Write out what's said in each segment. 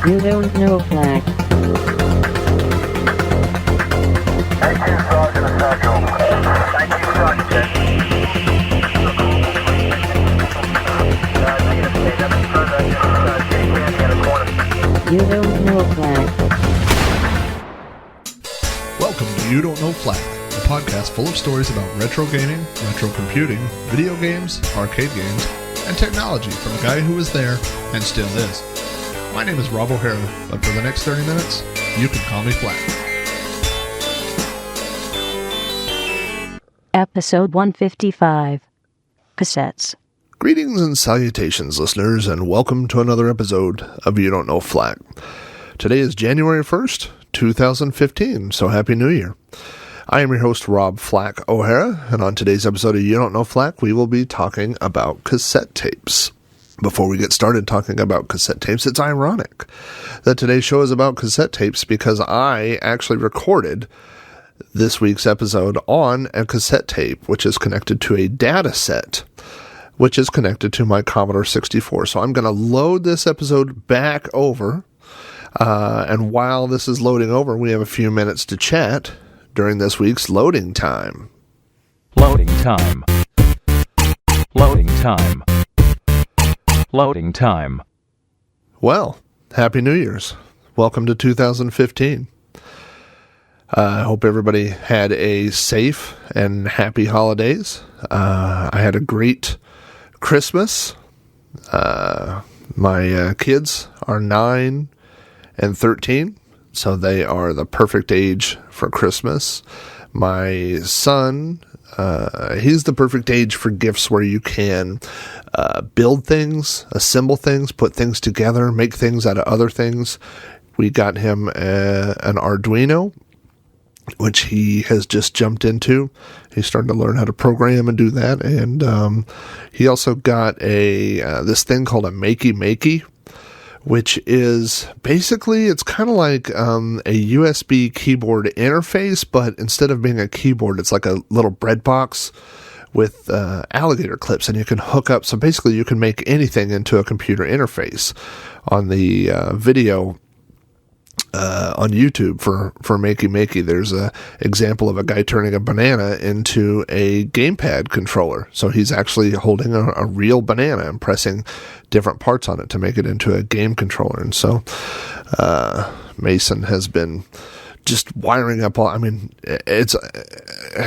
You don't know Flack. Thank you, Sergeant Satchel. Thank you, Sergeant. You don't know Flack. Welcome to You Don't Know Flack, a podcast full of stories about retro gaming, retro computing, video games, arcade games, and technology from a guy who was there and still is. My name is Rob O'Hara, but for the next 30 minutes, you can call me Flack. Episode 155. Cassettes. Greetings and salutations, listeners, and welcome to another episode of You Don't Know Flack. Today is January 1st, 2015, so Happy New Year. I am your host, Rob Flack O'Hara, and on today's episode of You Don't Know Flack, we will be talking about cassette tapes. Before we get started talking about cassette tapes, it's ironic that today's show is about cassette tapes because I actually recorded this week's episode on a cassette tape, which is connected to a data set, which is connected to my Commodore 64. So I'm going to load this episode back over, and while this is loading over, we have a few minutes to chat during this week's loading time. Loading time. Loading time. Loading time. Well, Happy New Year's. Welcome to 2015. I hope everybody had a safe and happy holidays. I had a great Christmas. My kids are 9 and 13, so they are the perfect age for Christmas. My son, he's the perfect age for gifts where you can build things, assemble things, put things together, make things out of other things. We got him an Arduino, which he has just jumped into. He's starting to learn how to program and do that. And he also got this thing called a Makey, which is basically, it's kind of like a USB keyboard interface, but instead of being a keyboard, it's like a little bread box with alligator clips, and you can hook up. So basically, you can make anything into a computer interface. On the video on YouTube for Makey, there's a example of a guy turning a banana into a gamepad controller. So he's actually holding a real banana and pressing different parts on it to make it into a game controller. And so Mason has been just wiring up I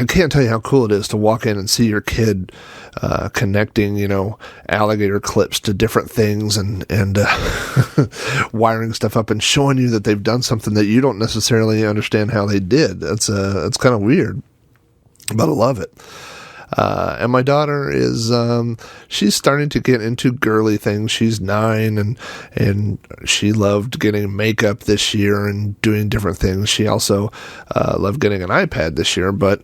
can't tell you how cool it is to walk in and see your kid connecting, alligator clips to different things and wiring stuff up and showing you that they've done something that you don't necessarily understand how they did. It's kind of weird, but I love it. And my daughter is, she's starting to get into girly things. She's 9 and she loved getting makeup this year and doing different things. She also, loved getting an iPad this year, but,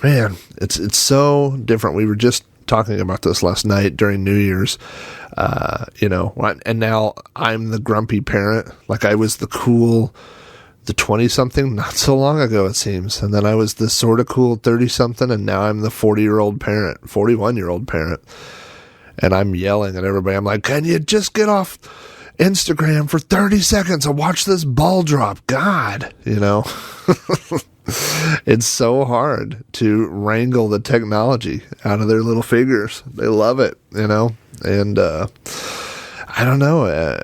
man, it's so different. We were just talking about this last night during New Year's, and now I'm the grumpy parent. Like I was the 20-something not so long ago, it seems. And then I was the sort of cool 30-something, and now I'm the 41-year-old parent. And I'm yelling at everybody. I'm like, can you just get off Instagram for 30 seconds and watch this ball drop? God, It's so hard to wrangle the technology out of their little figures. They love it, and I don't know.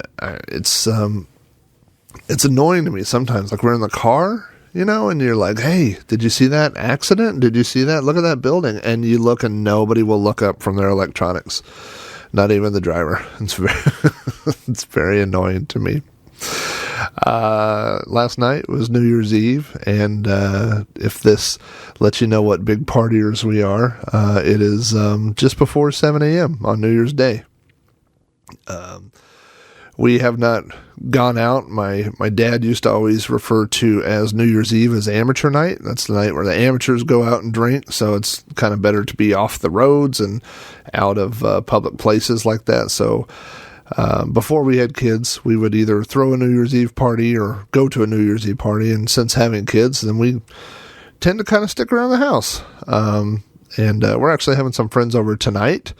It's annoying to me sometimes. Like we're in the car, and you're like, hey, did you see that accident? Did you see that? Look at that building. And you look and nobody will look up from their electronics. Not even the driver. It's very annoying to me. Last night was New Year's Eve, and if this lets you know what big partiers we are, it is just before 7 a.m. on New Year's Day. We have not gone out. My dad used to always refer to as New Year's Eve as amateur night. That's the night where the amateurs go out and drink, so it's kind of better to be off the roads and out of public places like that. So before we had kids, we would either throw a New Year's Eve party or go to a New Year's Eve party, and since having kids, then we tend to kind of stick around the house. And we're actually having some friends over tonight.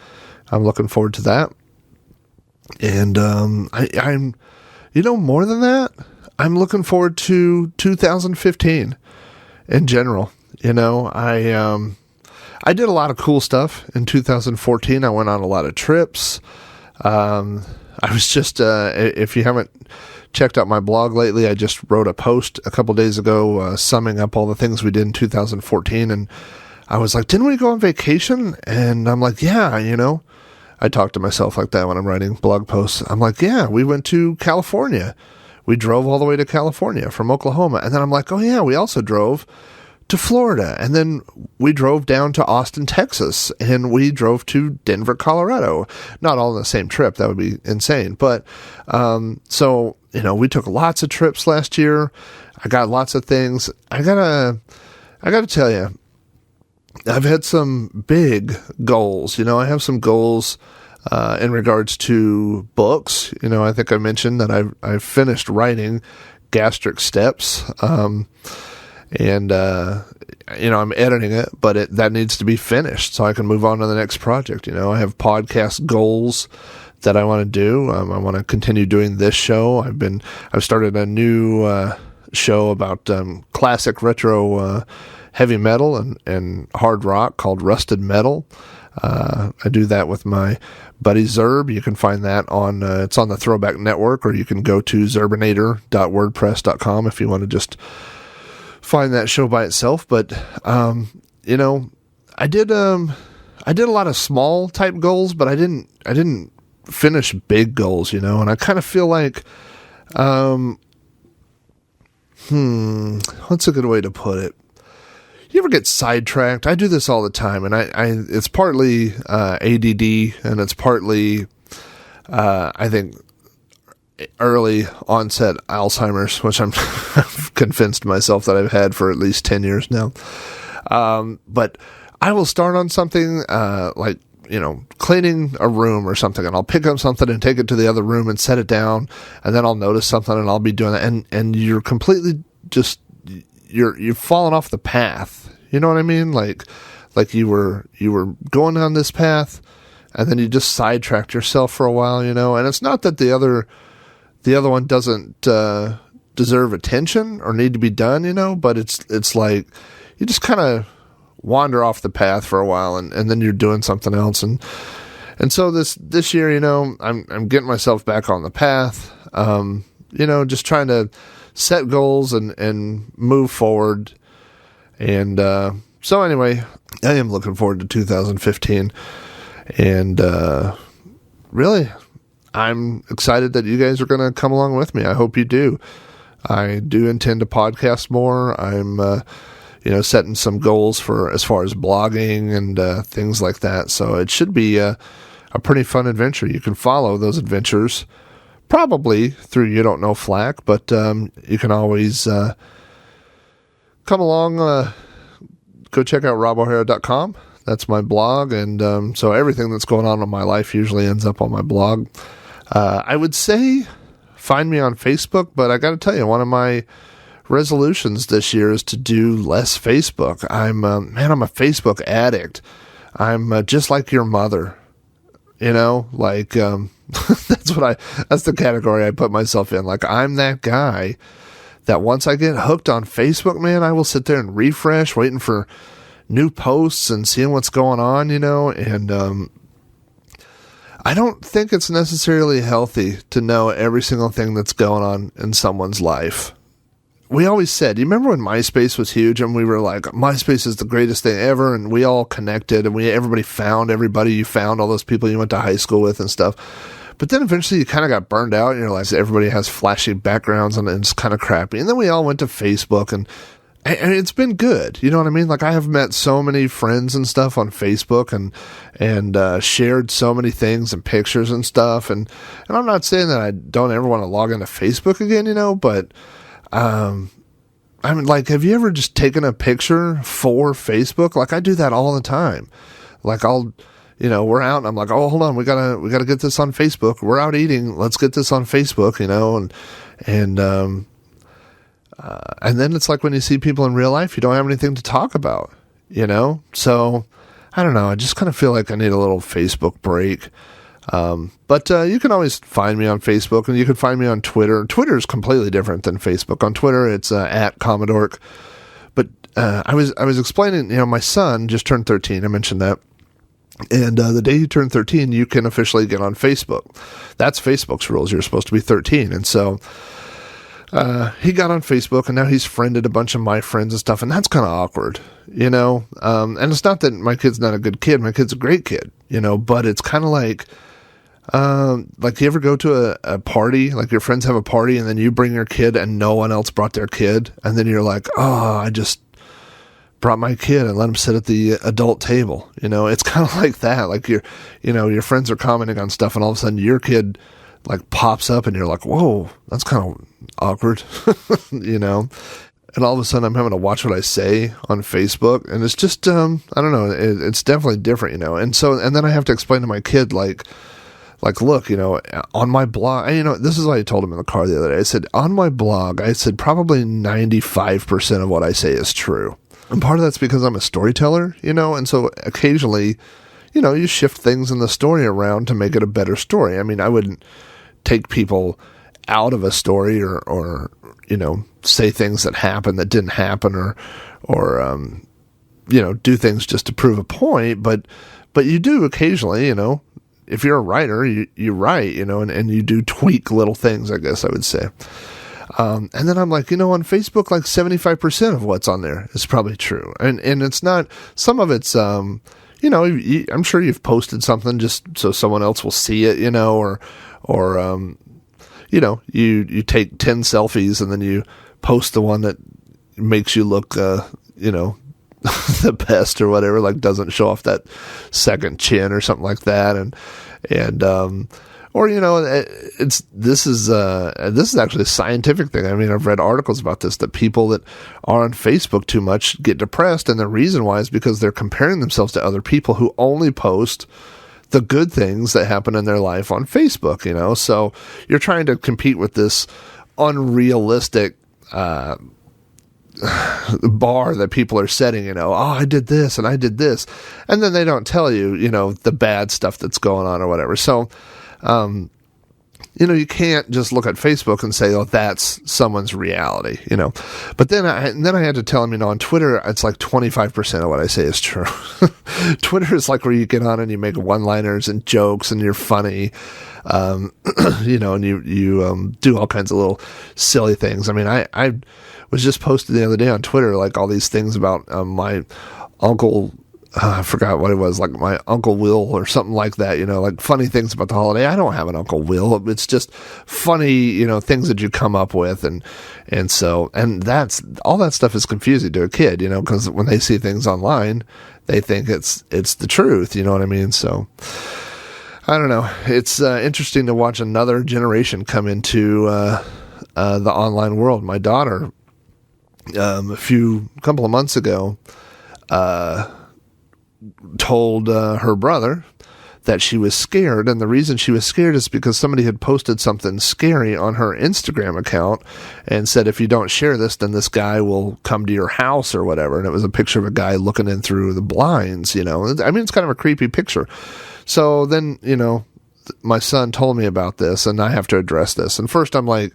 I'm looking forward to that. And I'm, more than that, I'm looking forward to 2015 in general. I did a lot of cool stuff in 2014. I went on a lot of trips. I was just, if you haven't checked out my blog lately, I just wrote a post a couple days ago summing up all the things we did in 2014. And I was like, didn't we go on vacation? And I'm like, yeah, I talk to myself like that when I'm writing blog posts. I'm like, yeah, we went to California. We drove all the way to California from Oklahoma. And then I'm like, oh yeah, we also drove to Florida. And then we drove down to Austin, Texas. And we drove to Denver, Colorado. Not all on the same trip. That would be insane. But, so, we took lots of trips last year. I got lots of things. I gotta tell you, I've had some big goals. I have some goals in regards to books. I think I mentioned that I've finished writing Gastric Steps, and I'm editing it, but that needs to be finished so I can move on to the next project. I have podcast goals that I want to do. I want to continue doing this show. I've started a new show about classic retro heavy metal and hard rock called Rusted Metal. I do that with my buddy Zerb. You can find that it's on the Throwback Network, or you can go to zerbinator.wordpress.com if you want to just find that show by itself. But, I did a lot of small type goals, but I didn't finish big goals, and I kind of feel like, what's a good way to put it? You ever get sidetracked? I do this all the time, and it's partly ADD, and it's partly, I think, early onset Alzheimer's, which I've convinced myself that I've had for at least 10 years now. But I will start on something like, cleaning a room or something, and I'll pick up something and take it to the other room and set it down, and then I'll notice something and I'll be doing that, and you're completely just, you've fallen off the path. You know what I mean? Like you were going down this path, and then you just sidetracked yourself for a while, and it's not that the other one doesn't deserve attention or need to be done, but it's like you just kind of wander off the path for a while, and then you're doing something else, and so this year, I'm getting myself back on the path, just trying to set goals and move forward. And so anyway, I am looking forward to 2015, and really, I'm excited that you guys are going to come along with me. I hope you do. I do intend to podcast more. I'm setting some goals for as far as blogging and things like that. So it should be a pretty fun adventure. You can follow those adventures probably through You Don't Know Flack, but you can always come along, go check out robohara.com. That's my blog, and so everything that's going on in my life usually ends up on my blog. I would say find me on Facebook, but I got to tell you, one of my resolutions this year is to do less Facebook. I'm a Facebook addict. I'm just like your mother, that's the category I put myself in. Like, I'm that guy that once I get hooked on Facebook, man, I will sit there and refresh, waiting for new posts and seeing what's going on, and I don't think it's necessarily healthy to know every single thing that's going on in someone's life. We always said, you remember when MySpace was huge and we were like, MySpace is the greatest thing ever, and we all connected, and everybody found everybody. You found all those people you went to high school with and stuff. But then eventually you kind of got burned out, and you're like, everybody has flashy backgrounds and it's kind of crappy. And then we all went to Facebook, and it's been good. You know what I mean? Like, I have met so many friends and stuff on Facebook, and shared so many things and pictures and stuff. And I'm not saying that I don't ever want to log into Facebook again, but I'm like, have you ever just taken a picture for Facebook? Like, I do that all the time. Like, we're out and I'm like, oh, hold on, we gotta get this on Facebook. We're out eating. Let's get this on Facebook, and then it's like when you see people in real life, you don't have anything to talk about, So I don't know. I just kind of feel like I need a little Facebook break. But you can always find me on Facebook, and you can find me on Twitter. Twitter is completely different than Facebook. On Twitter, it's at Commodork. But I was explaining, my son just turned 13. I mentioned that. And the day you turn 13, you can officially get on Facebook. That's Facebook's rules. You're supposed to be 13. And so he got on Facebook, and now he's friended a bunch of my friends and stuff, and that's kind of awkward, And it's not that my kid's not a good kid. My kid's a great kid, but it's kind of like you ever go to a party, like your friends have a party, and then you bring your kid and no one else brought their kid, and then you're like, oh, I just brought my kid and let him sit at the adult table. It's kind of like that. Like your friends are commenting on stuff, and all of a sudden your kid like pops up, and you're like, whoa, that's kind of awkward, And all of a sudden I'm having to watch what I say on Facebook, and it's just, I don't know, it's definitely different, And so, and then I have to explain to my kid, like, look, on my blog, this is what I told him in the car the other day. I said, on my blog, I said probably 95% of what I say is true. And part of that's because I'm a storyteller, and so occasionally, you shift things in the story around to make it a better story. I mean, I wouldn't take people out of a story or say things that happened that didn't happen or do things just to prove a point. But you do occasionally, if you're a writer, you write, and you do tweak little things, I guess I would say. And then I'm like, on Facebook, like 75% of what's on there is probably true. And it's not, some of it's, I'm sure you've posted something just so someone else will see it, or you take 10 selfies and then you post the one that makes you look, the best or whatever, like doesn't show off that second chin or something like that. This is actually a scientific thing. I mean, I've read articles about this, that people that are on Facebook too much get depressed. And the reason why is because they're comparing themselves to other people who only post the good things that happen in their life on Facebook, so you're trying to compete with this unrealistic, bar that people are setting, oh, I did this and I did this. And then they don't tell you, the bad stuff that's going on or whatever. So, you can't just look at Facebook and say, oh, that's someone's reality, But then I had to tell him, on Twitter, it's like 25% of what I say is true. Twitter is like where you get on and you make one-liners and jokes and you're funny, and you do all kinds of little silly things. I mean, I was just posted the other day on Twitter, like all these things about my uncle. I forgot what it was, like my Uncle Will or something like that, like funny things about the holiday. I don't have an Uncle Will. It's just funny, things that you come up with. And that's, all that stuff is confusing to a kid, because when they see things online, they think it's the truth. You know what I mean? So I don't know. It's interesting to watch another generation come into the online world. My daughter, a couple of months ago, told her brother that she was scared, and the reason she was scared is because somebody had posted something scary on her Instagram account and said, if you don't share this, then this guy will come to your house or whatever. And it was a picture of a guy looking in through the blinds, I mean, it's kind of a creepy picture. So then, my son told me about this, and I have to address this. And first I'm like,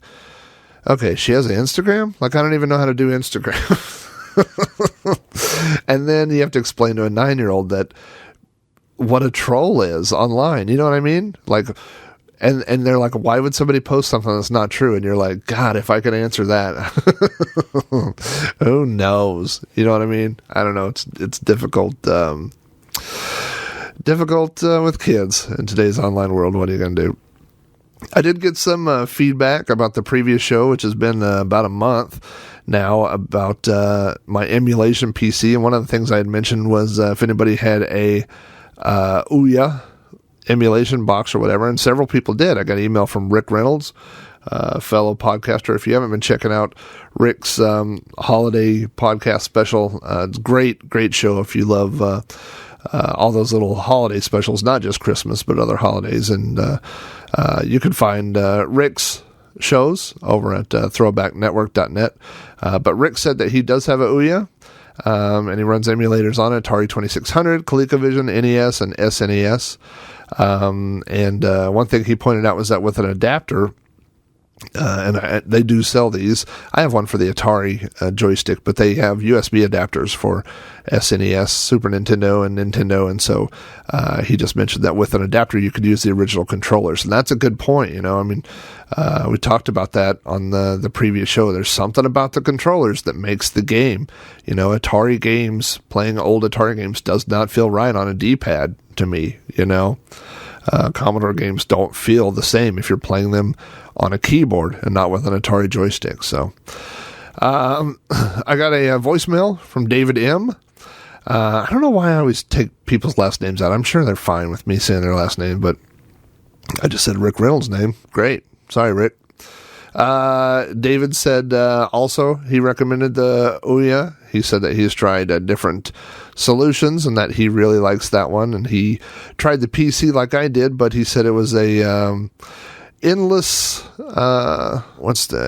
okay, she has an Instagram? Like, I don't even know how to do Instagram. And then you have to explain to a 9-year-old that what a troll is online. You know what I mean? Like, and they're like, why would somebody post something that's not true? And you're like, God, if I could answer that, who knows? You know what I mean? I don't know. It's difficult, with kids in today's online world. What are you going to do? I did get some feedback about the previous show, which has been about a month now, about my emulation PC. And one of the things I had mentioned was if anybody had a Ouya emulation box or whatever, and several people did. I got an email from Rick Reynolds, a fellow podcaster. If you haven't been checking out Rick's holiday podcast special, it's great show if you love all those little holiday specials, not just Christmas, but other holidays. And you can find Rick's shows over at throwbacknetwork.net. But Rick said that he does have a Ouya, and he runs emulators on it, Atari 2600, ColecoVision, NES, and SNES. And one thing he pointed out was that with an adapter, they do sell these. I have one for the Atari joystick, but they have USB adapters for SNES, Super Nintendo, and Nintendo. And so he just mentioned that with an adapter, you could use the original controllers. And that's a good point. I mean, we talked about that on the previous show. There's something about the controllers that makes the game. Atari games, playing old Atari games does not feel right on a D-pad to me, Commodore games don't feel the same if you're playing them on a keyboard and not with an Atari joystick. So, I got a voicemail from David M. I don't know why I always take people's last names out. I'm sure they're fine with me saying their last name, but I just said Rick Reynolds' name. Great. Sorry, Rick. David said also he recommended the Ouya. He said that he's tried different solutions and that he really likes that one. And he tried the PC like I did, but he said it was a endless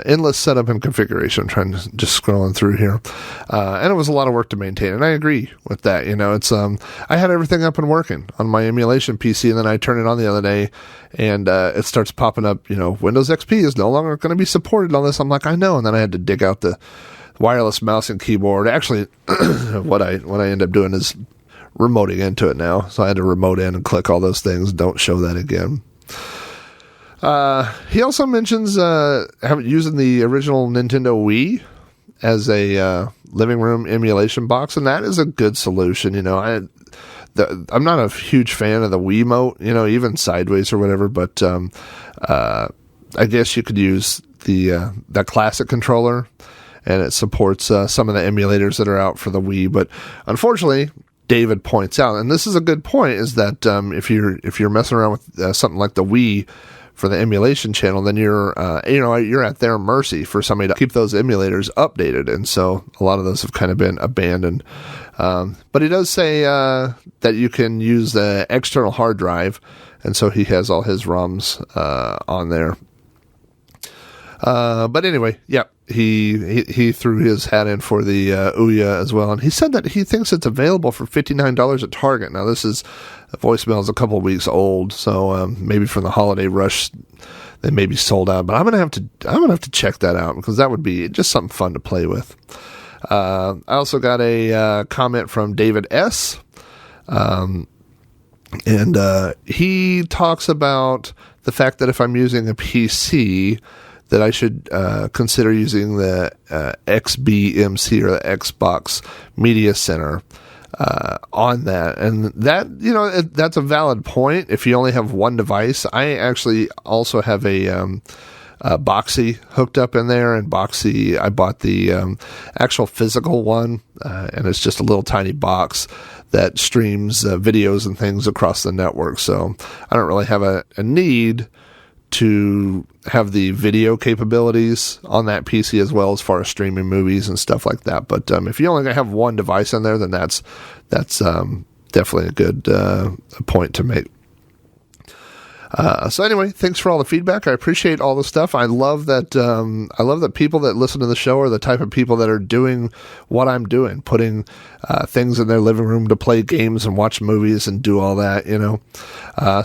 endless setup and configuration. I'm trying to just scrolling through here, and it was a lot of work to maintain. And I agree with that. It's I had everything up and working on my emulation PC, and then I turned it on the other day, and it starts popping up. Windows XP is no longer going to be supported on this. I'm like, I know, and then I had to dig out the wireless mouse and keyboard. Actually, what I end up doing is remoting into it now. So I had to remote in and click all those things. Don't show that again. He also mentions using the original Nintendo Wii as a living room emulation box, and that is a good solution. I'm not a huge fan of the Wiimote, even sideways or whatever, but I guess you could use that classic controller, and it supports some of the emulators that are out for the Wii. But unfortunately, David points out, and this is a good point, is that if you're messing around with something like the Wii for the emulation channel, then you're at their mercy for somebody to keep those emulators updated, and so a lot of those have kind of been abandoned. But he does say that you can use the external hard drive, and so he has all his ROMs on there. But anyway, yeah, he threw his hat in for the Ouya as well, and he said that he thinks it's available for $59 at Target. Now, this is the voicemail is a couple of weeks old, so maybe from the holiday rush they may be sold out. But I'm gonna have to check that out, because that would be just something fun to play with. I also got a comment from David S. And he talks about the fact that if I'm using a PC, that I should consider using the XBMC or the Xbox Media Center on that. And that, that's a valid point if you only have one device. I actually also have a Boxy hooked up in there, and Boxy, I bought the actual physical one, and it's just a little tiny box that streams videos and things across the network. So I don't really have a need to have the video capabilities on that PC as well, as far as streaming movies and stuff like that. But if you only have one device in there, then that's definitely a good point to make. So anyway, thanks for all the feedback. I appreciate all the stuff. I love that. I love that people that listen to the show are the type of people that are doing what I'm doing, putting things in their living room to play games and watch movies and do all that.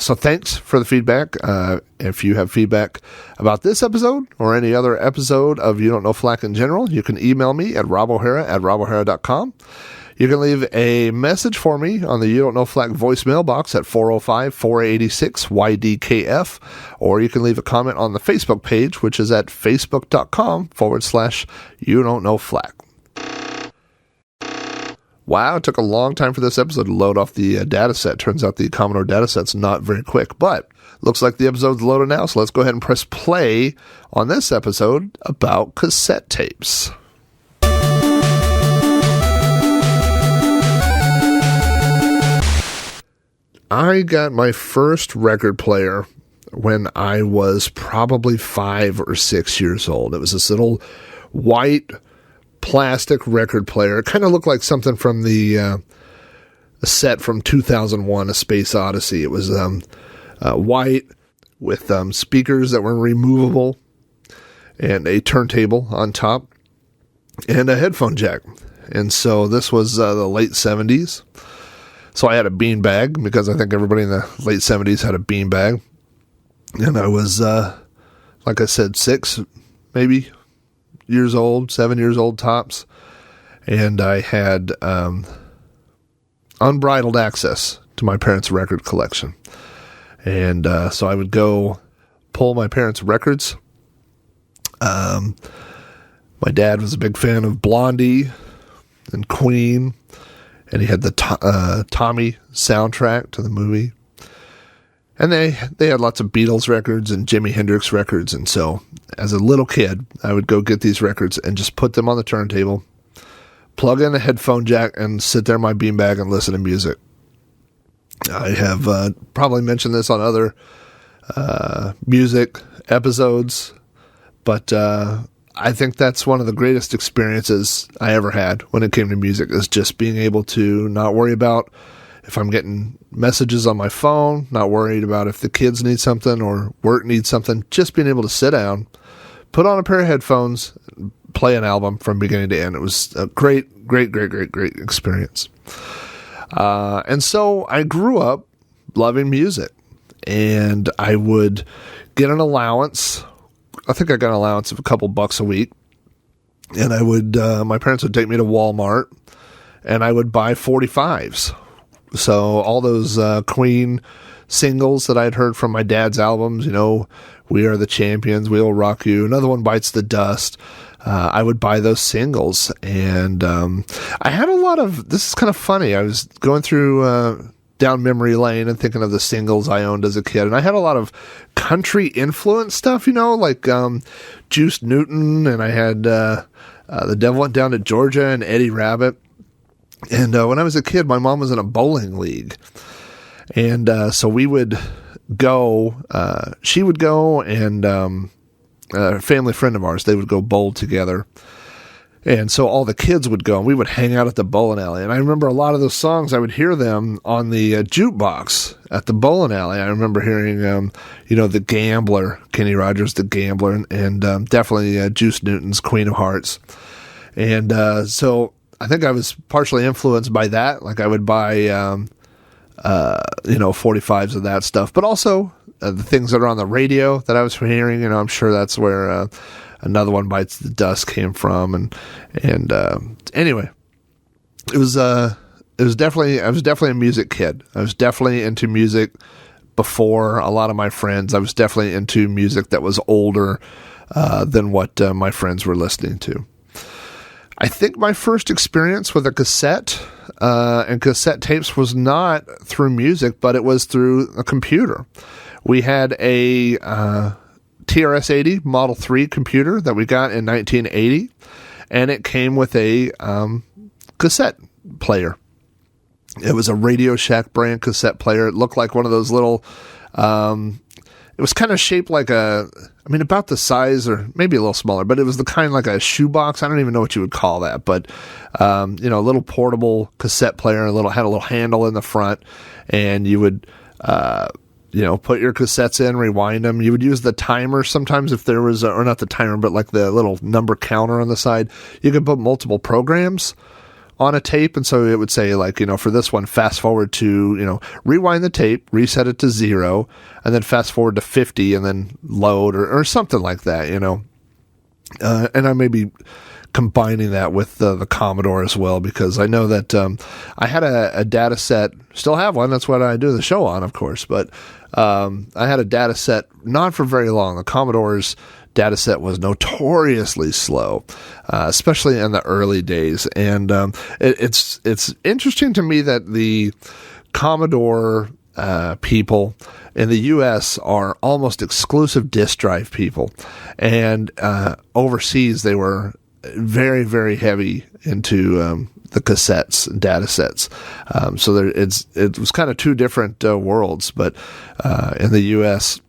So thanks for the feedback. If you have feedback about this episode or any other episode of You Don't Know Flack in general, you can email me at robohara@robohara.com. You can leave a message for me on the You Don't Know Flack voicemail box at 405-486-YDKF, or you can leave a comment on the Facebook page, which is at facebook.com/You Don't Know Flack. Wow, it took a long time for this episode to load off the data set. Turns out the Commodore data set's not very quick, but looks like the episode's loaded now, so let's go ahead and press play on this episode about cassette tapes. I got my first record player when I was probably 5 or 6 years old. It was this little white plastic record player. It kind of looked like something from the set from 2001: A Space Odyssey. It was white with speakers that were removable and a turntable on top and a headphone jack. And so this was the late 70s. So I had a beanbag because I think everybody in the late 70s had a beanbag. And I was, like I said, 6, maybe years old, 7 years old tops. And I had unbridled access to my parents' record collection. And so I would go pull my parents' records. My dad was a big fan of Blondie and Queen, and he had the Tommy soundtrack to the movie. And they had lots of Beatles records and Jimi Hendrix records, and so as a little kid, I would go get these records and just put them on the turntable, plug in a headphone jack, and sit there in my beanbag and listen to music. I have probably mentioned this on other music episodes, but I think that's one of the greatest experiences I ever had when it came to music, is just being able to not worry about if I'm getting messages on my phone, not worried about if the kids need something or work needs something, just being able to sit down, put on a pair of headphones, play an album from beginning to end. It was a great experience. And so I grew up loving music, and I would get an allowance. I think I got an allowance of a couple bucks a week, and I would, my parents would take me to Walmart, and I would buy 45s. So all those Queen singles that I'd heard from my dad's albums, you know, We Are the Champions, We Will Rock You, Another One Bites the Dust. I would buy those singles, and I had a lot of, this is kind of funny, I was going through down memory lane and thinking of the singles I owned as a kid, and I had a lot of country influence stuff, you know, like Juice Newton, and I had The Devil Went Down to Georgia and Eddie Rabbit. And when I was a kid, my mom was in a bowling league, and so we would go, she would go, and a family friend of ours, they would go bowl together. And so all the kids would go, and we would hang out at the bowling alley. And I remember a lot of those songs, I would hear them on the jukebox at the bowling alley. I remember hearing, you know, The Gambler, Kenny Rogers' The Gambler, and definitely Juice Newton's Queen of Hearts. And so I think I was partially influenced by that. Like I would buy, you know, 45s of that stuff. But also the things that are on the radio that I was hearing, you know, I'm sure that's where Another One Bites the Dust came from, and anyway, I was definitely a music kid. I was definitely into music before a lot of my friends. I was definitely into music that was older than what my friends were listening to. I think my first experience with a cassette and cassette tapes was not through music, but it was through a computer. We had a TRS-80 Model 3 computer that we got in 1980, and it came with a cassette player. It was a Radio Shack brand cassette player. It looked like one of those little, it was kind of shaped like about the size, or maybe a little smaller, but it was the kind like a shoebox. I don't even know what you would call that, but, you know, a little portable cassette player, had a little handle in the front, and you would, you know, put your cassettes in, rewind them. You would use the timer sometimes if there was, or not the timer, but like the little number counter on the side. You could put multiple programs on a tape, and so it would say, like, you know, for this one, fast forward to, you know, rewind the tape, reset it to 0, and then fast forward to 50, and then load, or something like that, you know. And I may be combining that with the Commodore as well, because I know that I had a data set, still have one, that's what I do the show on, of course, but I had a data set not for very long. The Commodore's data set was notoriously slow, especially in the early days, and it's interesting to me that the Commodore people in the U.S. are almost exclusive disk drive people, and overseas they were very, very heavy into the cassettes and data sets. So it was kind of two different worlds, but in the U.S.,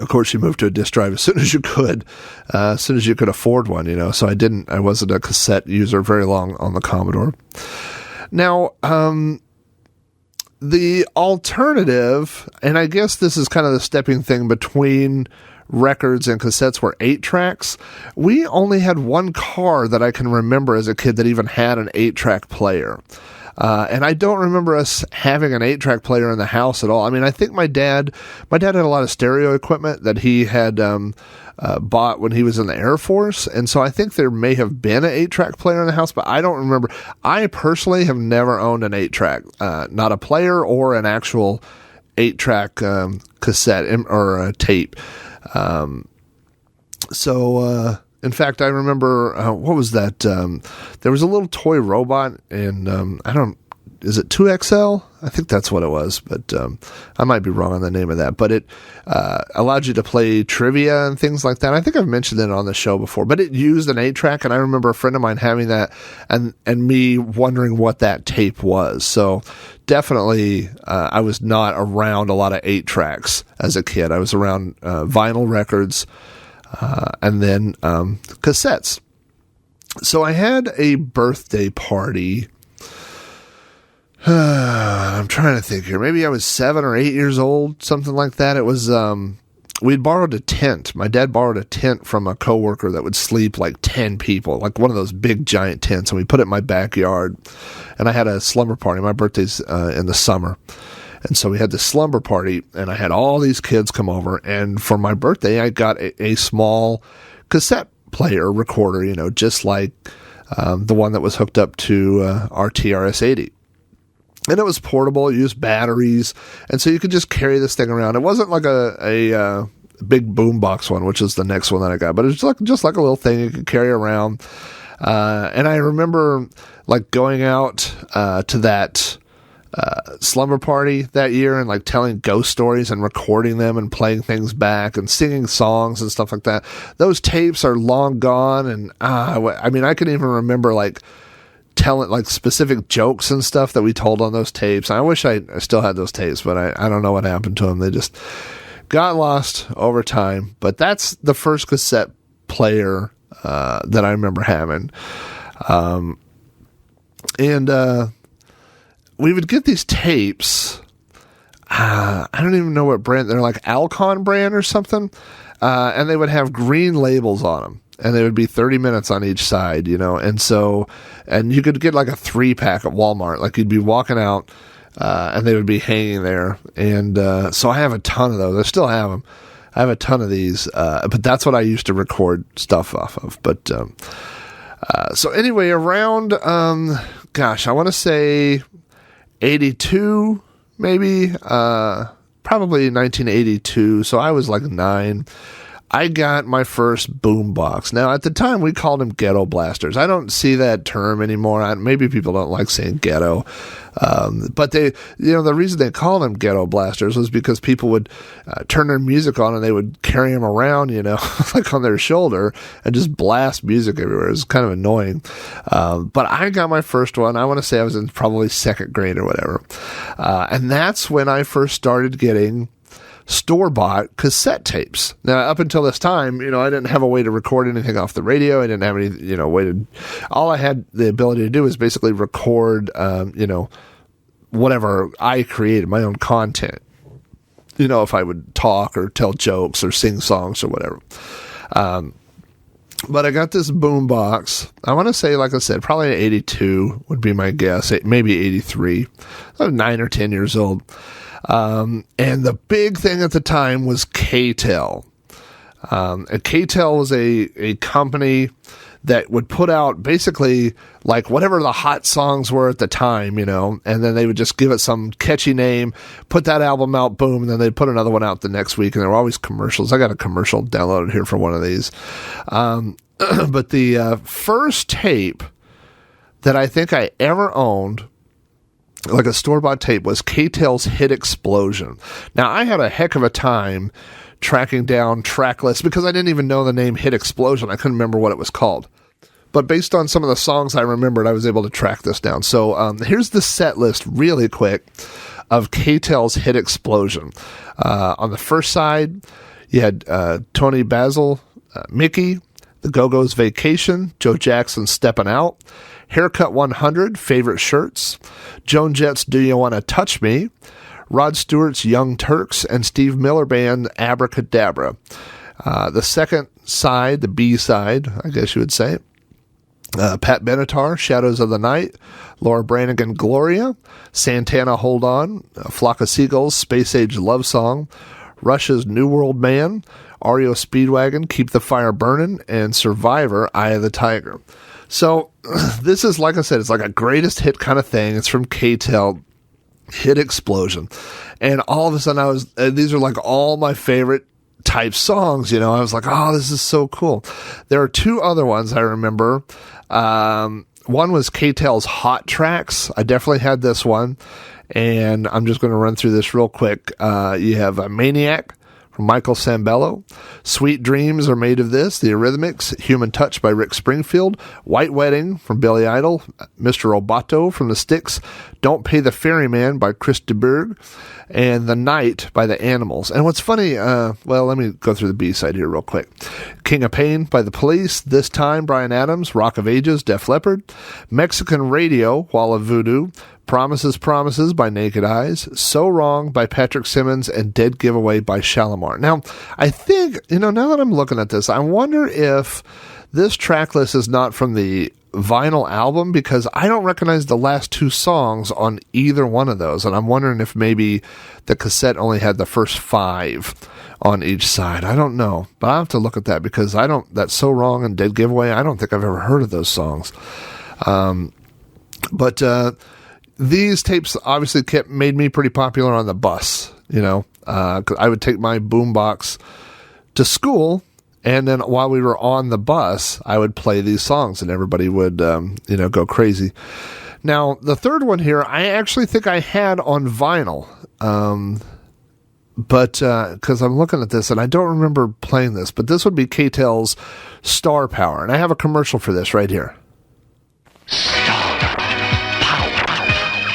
of course, you moved to a disk drive as soon as you could afford one, you know. So I wasn't a cassette user very long on the Commodore. Now, the alternative, and I guess this is kind of the stepping thing between records and cassettes, were 8-tracks. We only had one car that I can remember as a kid that even had an 8-track player. And I don't remember us having an 8-track player in the house at all. I mean, I think my dad had a lot of stereo equipment that he had bought when he was in the Air Force. And so I think there may have been an 8-track player in the house, but I don't remember. I personally have never owned an 8-track, not a player or an actual 8-track cassette or a tape. In fact, I remember, what was that? There was a little toy robot, and is it 2XL? I think that's what it was, but I might be wrong on the name of that. But it allowed you to play trivia and things like that. I think I've mentioned it on the show before, but it used an 8-track, and I remember a friend of mine having that and me wondering what that tape was. So definitely, I was not around a lot of 8-tracks as a kid. I was around vinyl records, and then cassettes. So I had a birthday party. I'm trying to think here. Maybe I was 7 or 8 years old, something like that. It was, we'd borrowed a tent. My dad borrowed a tent from a coworker that would sleep like 10 people, like one of those big giant tents. And we put it in my backyard, and I had a slumber party. My birthday's in the summer. And so we had this slumber party, and I had all these kids come over. And for my birthday, I got a small cassette player recorder, just like the one that was hooked up to our TRS-80. And it was portable. It used batteries. And so you could just carry this thing around. It wasn't like a big boombox one, which is the next one that I got. But it was just like a little thing you could carry around. And I remember like going out to that slumber party that year and like telling ghost stories and recording them and playing things back and singing songs and stuff like that. Those tapes are long gone. And I mean, I can even remember like telling like specific jokes and stuff that we told on those tapes. I wish I still had those tapes, but I don't know what happened to them. They just got lost over time. But that's the first cassette player that I remember having. We would get these tapes. I don't even know what brand. They're like Alcon brand or something. And they would have green labels on them. And they would be 30 minutes on each side, and you could get like a 3-pack at Walmart. Like you'd be walking out, and they would be hanging there. And, so I have a ton of those. I still have them. I have a ton of these, but that's what I used to record stuff off of. But, so anyway, around, I want to say 82, maybe, probably 1982. So I was like 9. I got my first boombox. Now, at the time, we called them ghetto blasters. I don't see that term anymore. Maybe people don't like saying ghetto. But they, the reason they called them ghetto blasters was because people would turn their music on and they would carry them around, like on their shoulder and just blast music everywhere. It was kind of annoying. But I got my first one. I want to say I was in probably 2nd grade or whatever. And that's when I first started getting store-bought cassette tapes. Now, up until this time, I didn't have a way to record anything off the radio. I didn't have any, way to. All I had the ability to do was basically record, whatever I created, my own content. If I would talk or tell jokes or sing songs or whatever. But I got this boombox. I want to say, like I said, probably 82 would be my guess. Maybe 83. I was 9 or 10 years old. And the big thing at the time was K-Tel. And K-Tel was a company that would put out basically like whatever the hot songs were at the time, and then they would just give it some catchy name, put that album out, boom, and then they'd put another one out the next week, and there were always commercials. I got a commercial downloaded here for one of these. But the first tape that I think I ever owned, like a store-bought tape, was K-Tel's Hit Explosion. Now, I had a heck of a time tracking down track lists because I didn't even know the name Hit Explosion. I couldn't remember what it was called. But based on some of the songs I remembered, I was able to track this down. So here's the set list really quick of K-Tel's Hit Explosion. On the first side, you had Tony Basil, Mickey, The Go-Go's Vacation, Joe Jackson Steppin' Out, Haircut 100, Favorite Shirts, Joan Jett's Do You Want to Touch Me, Rod Stewart's Young Turks, and Steve Miller Band Abracadabra. The second side, the B side, I guess you would say, Pat Benatar, Shadows of the Night, Laura Branigan, Gloria, Santana, Hold On, Flock of Seagulls, Space Age Love Song, Rush's New World Man, REO Speedwagon, Keep the Fire Burning, and Survivor, Eye of the Tiger. So this is, like I said, it's like a greatest hit kind of thing. It's from K-Tel, hit explosion. And all of a sudden these are like all my favorite type songs, you know. I was like, oh, this is so cool. There are two other ones I remember. One was K-Tel's Hot Tracks. I definitely had this one, and I'm just going to run through this real quick. You have a Maniac from Michael Sambello. Sweet Dreams Are Made of This, The Eurythmics, Human Touch by Rick Springfield, White Wedding from Billy Idol, Mr. Roboto from The Styx, Don't Pay the Ferryman by Chris de Burgh, and The Night by The Animals. And what's funny, well, let me go through the B-side here real quick. King of Pain by The Police, This Time, Bryan Adams, Rock of Ages, Def Leppard, Mexican Radio, Wall of Voodoo, Promises, Promises by Naked Eyes, So Wrong by Patrick Simmons, and Dead Giveaway by Shalimar. Now, I think, you know, now that I'm looking at this, I wonder if this track list is not from the vinyl album, because I don't recognize the last two songs on either one of those, and I'm wondering if maybe the cassette only had the first 5 on each side. I don't know, but I'll have to look at that, because that's So Wrong and Dead Giveaway, I don't think I've ever heard of those songs. But these tapes obviously made me pretty popular on the bus, you know. 'Cause I would take my boombox to school, and then while we were on the bus, I would play these songs, and everybody would, go crazy. Now, the third one here, I actually think I had on vinyl, but because I'm looking at this, and I don't remember playing this, but this would be K-Tel's Star Power, and I have a commercial for this right here.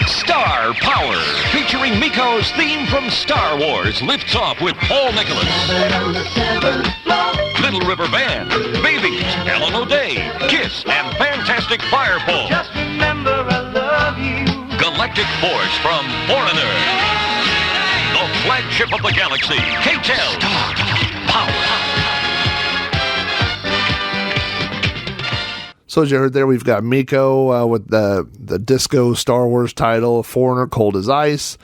Star Power, featuring Miko's theme from Star Wars, lifts off with Paul Nicholas, Little River Band, Babies, Ellen O'Day, Kiss, and Fantastic Firefall. Just remember I love you. Galactic Force from Foreigner. The flagship of the galaxy, K-Tel. Star Power. So as you heard there, we've got Miko with the disco Star Wars title, Foreigner, Cold as Ice,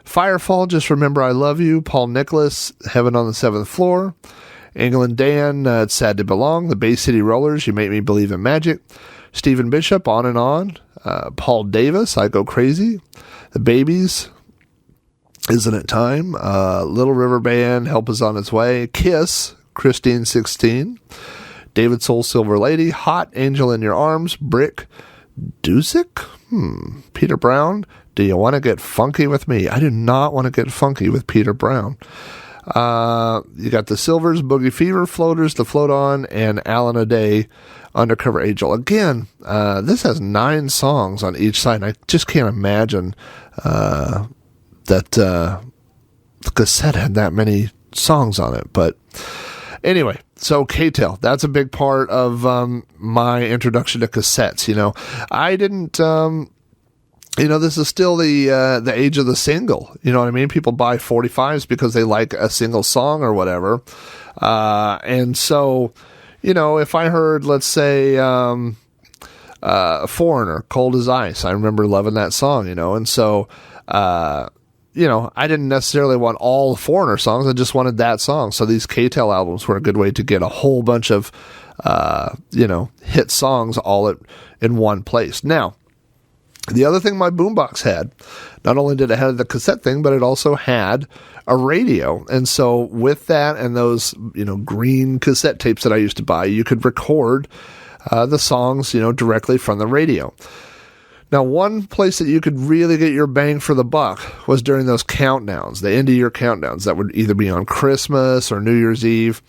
Firefall, Just Remember I Love You, Paul Nicholas, Heaven on the Seventh Floor, England Dan, It's Sad to Belong, The Bay City Rollers, You Make Me Believe in Magic, Stephen Bishop, On and On, Paul Davis, I Go Crazy, The Babies, Isn't It Time, Little River Band, Help Is on Its Way, Kiss, Christine 16, David Soul, Silver Lady, Hot, Angel in Your Arms, Brick, Dusick, Peter Brown, Do You Want to Get Funky with Me? I do not want to get funky with Peter Brown. You got the Silvers, Boogie Fever, Floaters, The Float On, and Alan O'Day, Undercover Angel. Again, this has 9 songs on each side, and I just can't imagine that the cassette had that many songs on it, but anyway, so K-Tel, that's a big part of my introduction to cassettes. You know, I didn't, this is still the age of the single. You know what I mean? People buy 45s because they like a single song or whatever. And so, you know, if I heard, let's say, Foreigner, Cold as Ice, I remember loving that song, you know, and so, I didn't necessarily want all the Foreigner songs. I just wanted that song. So these K-Tel albums were a good way to get a whole bunch of, hit songs all in one place. Now, the other thing my boombox had, not only did it have the cassette thing, but it also had a radio. And so with that and those, green cassette tapes that I used to buy, you could record the songs, directly from the radio. Now, one place that you could really get your bang for the buck was during those countdowns, the end of year countdowns that would either be on Christmas or New Year's Eve.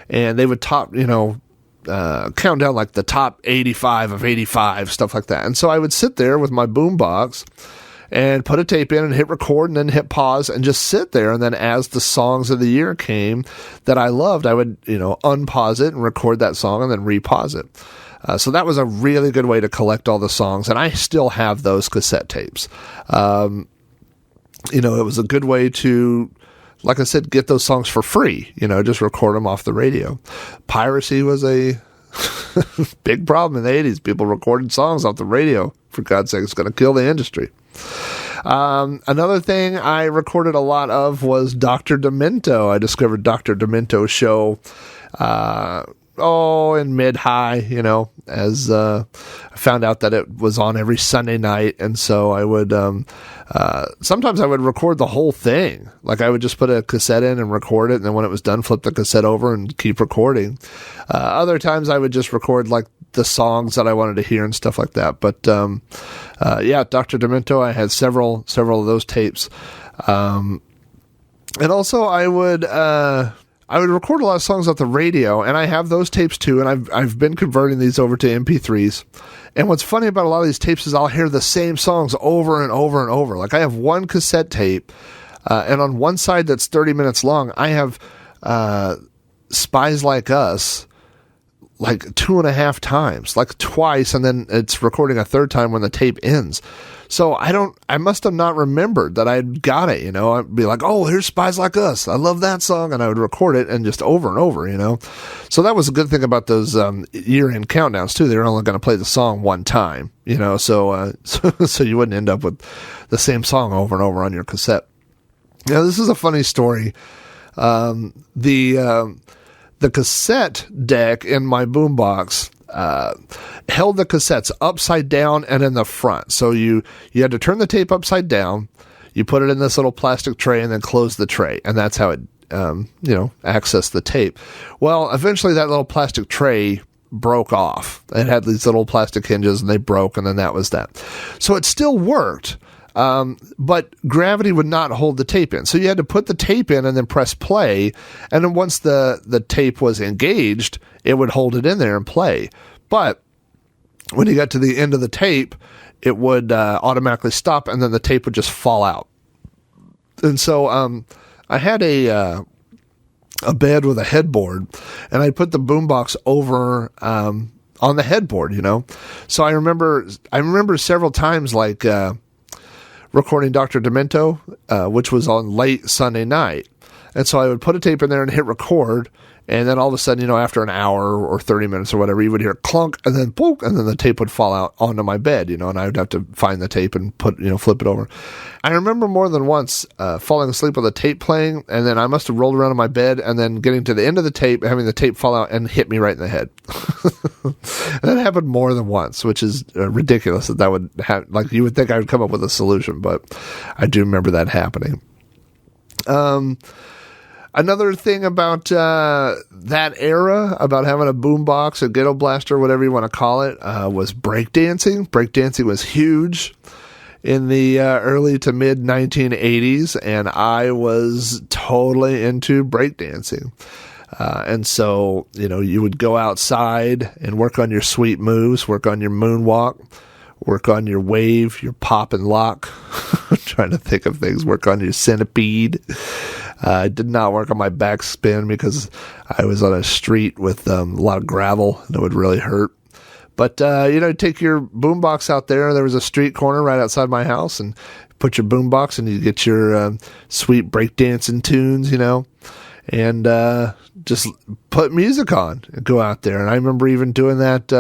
And they would count down like the top 85 of 85, stuff like that. And so I would sit there with my boombox and put a tape in and hit record and then hit pause and just sit there. And then as the songs of the year came that I loved, I would, unpause it and record that song and then repause it. So that was a really good way to collect all the songs, and I still have those cassette tapes. It was a good way to, like I said, get those songs for free, just record them off the radio. Piracy was a Big problem in the 80s. People recorded songs off the radio. For God's sake, it's going to kill the industry. Another thing I recorded a lot of was Dr. Demento. I discovered Dr. Demento's show, in mid-high, as I found out that it was on every Sunday night. And so I would, sometimes I would record the whole thing. Like I would just put a cassette in and record it. And then when it was done, flip the cassette over and keep recording. Other times I would just record like the songs that I wanted to hear and stuff like that. But, Dr. Demento, I had several of those tapes. And also I would record a lot of songs off the radio, and I have those tapes too, and I've been converting these over to MP3s. And what's funny about a lot of these tapes is I'll hear the same songs over and over and over. Like I have one cassette tape, and on one side that's 30 minutes long, I have Spies Like Us like 2.5 times, like twice, and then it's recording a third time when the tape ends. So I must have not remembered that I'd got it, I'd be like, oh, here's Spies Like Us. I love that song. And I would record it and just over and over, So that was a good thing about those year-end countdowns too. They were only going to play the song one time, so you wouldn't end up with the same song over and over on your cassette. Now, this is a funny story. The cassette deck in my boombox held the cassettes upside down and in the front. So you had to turn the tape upside down, you put it in this little plastic tray, and then close the tray. And that's how it, accessed the tape. Well, eventually that little plastic tray broke off. It had these little plastic hinges, and they broke, and then that was that. So it still worked. But gravity would not hold the tape in. So you had to put the tape in and then press play. And then once the tape was engaged, it would hold it in there and play. But when you got to the end of the tape, it would automatically stop, and then the tape would just fall out. And so I had a bed with a headboard, and I put the boombox over on the headboard, So I remember several times like recording Dr. Demento, which was on late Sunday night. And so I would put a tape in there and hit record, and then all of a sudden, after an hour or 30 minutes or whatever, you would hear clunk, and then boom, and then the tape would fall out onto my bed, and I would have to find the tape and flip it over. I remember more than once falling asleep with a tape playing, and then I must have rolled around in my bed, and then getting to the end of the tape, having the tape fall out and hit me right in the head. And that happened more than once, which is ridiculous that would have, like, you would think I would come up with a solution, but I do remember that happening. Another thing about that era, about having a boombox, a ghetto blaster, whatever you want to call it, was breakdancing. Breakdancing was huge in the early to mid 1980s, and I was totally into breakdancing. And so, you would go outside and work on your sweet moves, work on your moonwalk, work on your wave, your pop and lock. I'm trying to think of things. Work on your centipede. I did not work on my backspin because I was on a street with a lot of gravel, and it would really hurt. But, take your boombox out there. There was a street corner right outside my house, and put your boombox, and you get your sweet breakdancing tunes, and just put music on and go out there. And I remember even doing that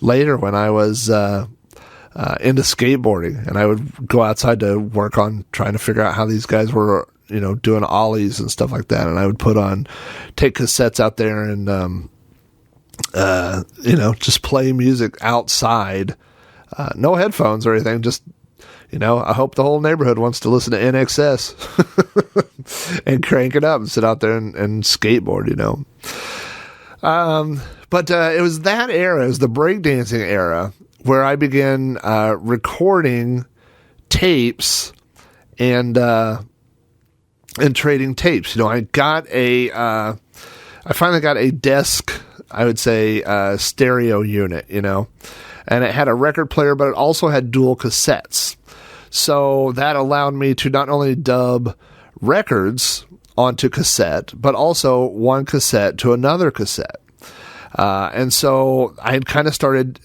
later when I was into skateboarding, and I would go outside to work on trying to figure out how these guys were, doing ollies and stuff like that. And I would take cassettes out there and, just play music outside, no headphones or anything. Just, I hope the whole neighborhood wants to listen to NXS and crank it up and sit out there and skateboard, But it was that era, it was the breakdancing era, where I began recording tapes and trading tapes. I finally got a desk, I would say, stereo unit, and it had a record player, but it also had dual cassettes. So that allowed me to not only dub records onto cassette, but also one cassette to another cassette. And so I had kind of started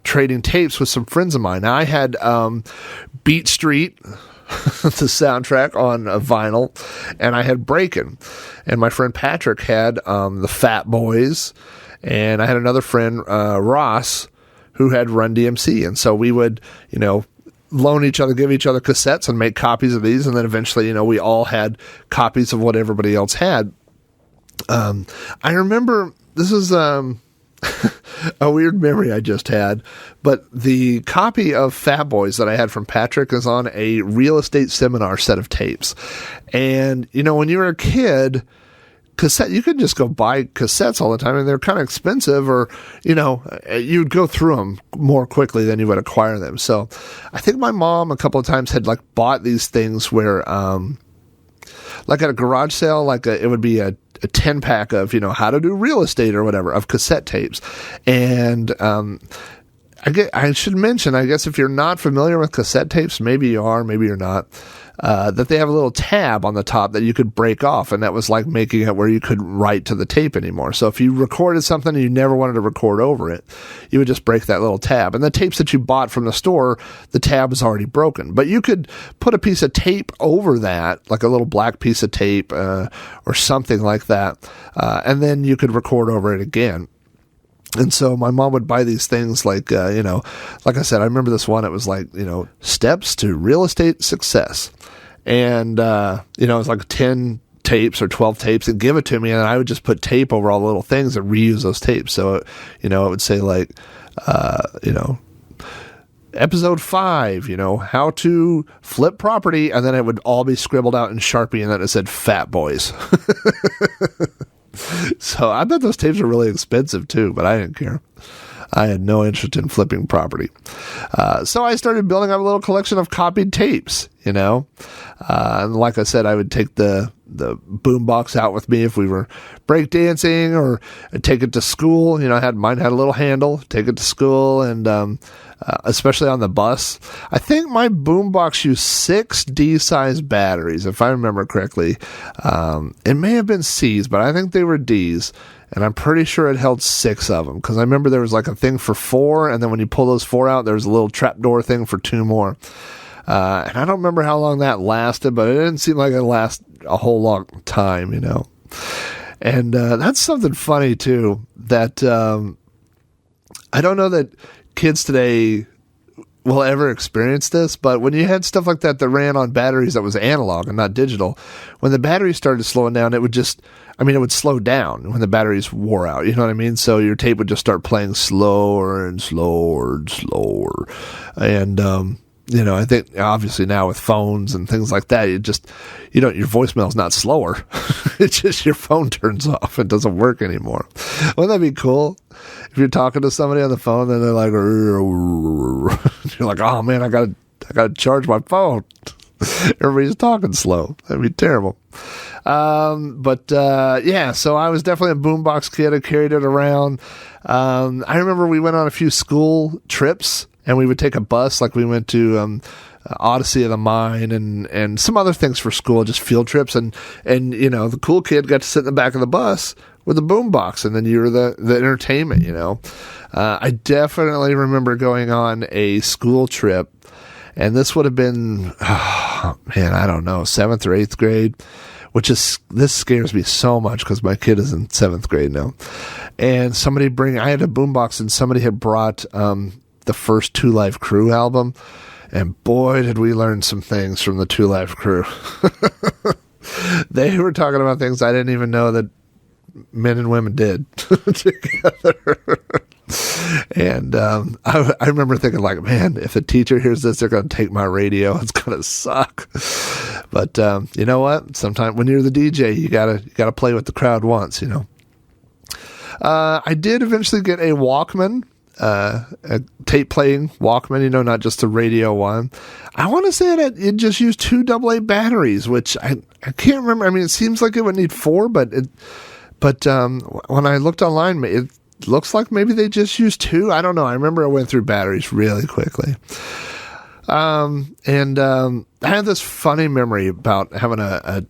trading tapes with some friends of mine. Now, I had Beat Street, the soundtrack, on a vinyl, and I had Breakin'. And my friend Patrick had the Fat Boys And I had another friend, Ross, who had Run DMC. And so we would, loan each other, give each other cassettes and make copies of these. And then eventually, we all had copies of what everybody else had. I remember, this is a weird memory I just had, but the copy of Fat Boys that I had from Patrick is on a real estate seminar set of tapes. And, when you were a kid, you could just go buy cassettes all the time, and they're kind of expensive, or, you'd go through them more quickly than you would acquire them. So I think my mom a couple of times had bought these things where, at a garage sale, it would be a 10-pack of, how to do real estate or whatever, of cassette tapes. And I should mention, I guess if you're not familiar with cassette tapes, maybe you are, maybe you're not, that they have a little tab on the top that you could break off, and that was like making it where you could write to the tape anymore. So if you recorded something and you never wanted to record over it, you would just break that little tab. And the tapes that you bought from the store, the tab was already broken. But you could put a piece of tape over that, like a little black piece of tape or something like that, and then you could record over it again. And so my mom would buy these things like I said, I remember this one, it was steps to real estate success. And, it was 10 tapes or 12 tapes, and give it to me. And I would just put tape over all the little things and reuse those tapes. So, it would say episode 5, how to flip property. And then it would all be scribbled out in Sharpie, and then it said Fat Boys. So I bet those tapes are really expensive too, but I didn't care. I had no interest in flipping property. So I started building up a little collection of copied tapes, and like I said, I would take the boombox out with me if we were breakdancing, or I'd take it to school. Mine had a little handle, take it to school, and especially on the bus. I think my boombox used 6 D-size batteries, if I remember correctly. It may have been C's, but I think they were D's. And I'm pretty sure it held 6 of them, because I remember there was a thing for 4, and then when you pull those 4 out, there was a little trapdoor thing for 2 more. And I don't remember how long that lasted, but it didn't seem like it lasted a whole long time, And that's something funny, too, that I don't know that kids today will ever experience this, but when you had stuff like that ran on batteries that was analog and not digital, when the batteries started slowing down, it would slow down when the batteries wore out, you know what I mean? So your tape would just start playing slower and slower and slower. And, I think obviously now with phones and things like that, your voicemail's not slower. It's just your phone turns off. It doesn't work anymore. Wouldn't that be cool? If you're talking to somebody on the phone, then they're like, you're like, oh man, I gotta charge my phone. Everybody's talking slow. That'd be terrible. So I was definitely a boombox kid. I carried it around. I remember we went on a few school trips, and we would take a bus, like we went to Odyssey of the Mind and some other things for school, just field trips. And the cool kid got to sit in the back of the bus with a boombox, and then you were the entertainment, I definitely remember going on a school trip, and this would have been, I don't know, 7th or 8th grade, this scares me so much because my kid is in 7th grade now. And I had a boombox, and somebody had brought the first Two Live Crew album, and boy, did we learn some things from the Two Live Crew. They were talking about things I didn't even know that men and women did together. And I remember thinking, man, if a teacher hears this, they're going to take my radio. It's going to suck. But you know what? Sometimes when you're the DJ, you gotta play what the crowd wants. I did eventually get a Walkman, a tape playing Walkman. Not just a radio one. I want to say that it just used 2 AA batteries, which I can't remember. I mean, it seems like it would need 4, but when I looked online, it looks like maybe they just used 2. I don't know. I remember I went through batteries really quickly. I had this funny memory about having a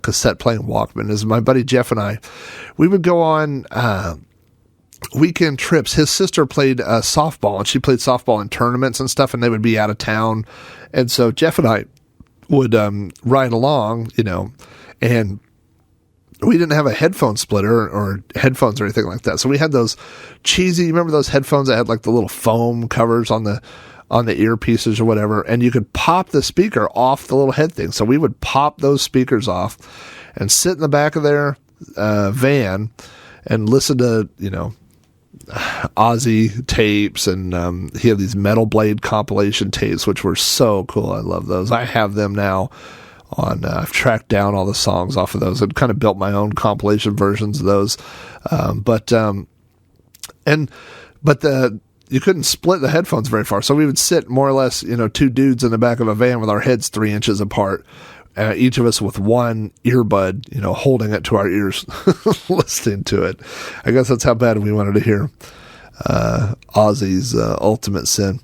cassette playing Walkman. Is my buddy Jeff and I, we would go on weekend trips. His sister played softball, and she played softball in tournaments and stuff, and they would be out of town. And so Jeff and I would ride along, and we didn't have a headphone splitter or headphones or anything like that. So we had those cheesy, you remember those headphones that had like the little foam covers on the earpieces or whatever, and you could pop the speaker off the little head thing. So we would pop those speakers off and sit in the back of their van and listen to, Ozzy tapes, and he had these Metal Blade compilation tapes, which were so cool. I love those. I have them now I've tracked down all the songs off of those and kind of built my own compilation versions of those. But you couldn't split the headphones very far. So we would sit more or less, two dudes in the back of a van with our heads 3 inches apart, each of us with one earbud, holding it to our ears, listening to it. I guess that's how bad we wanted to hear Ozzy's Ultimate Sin.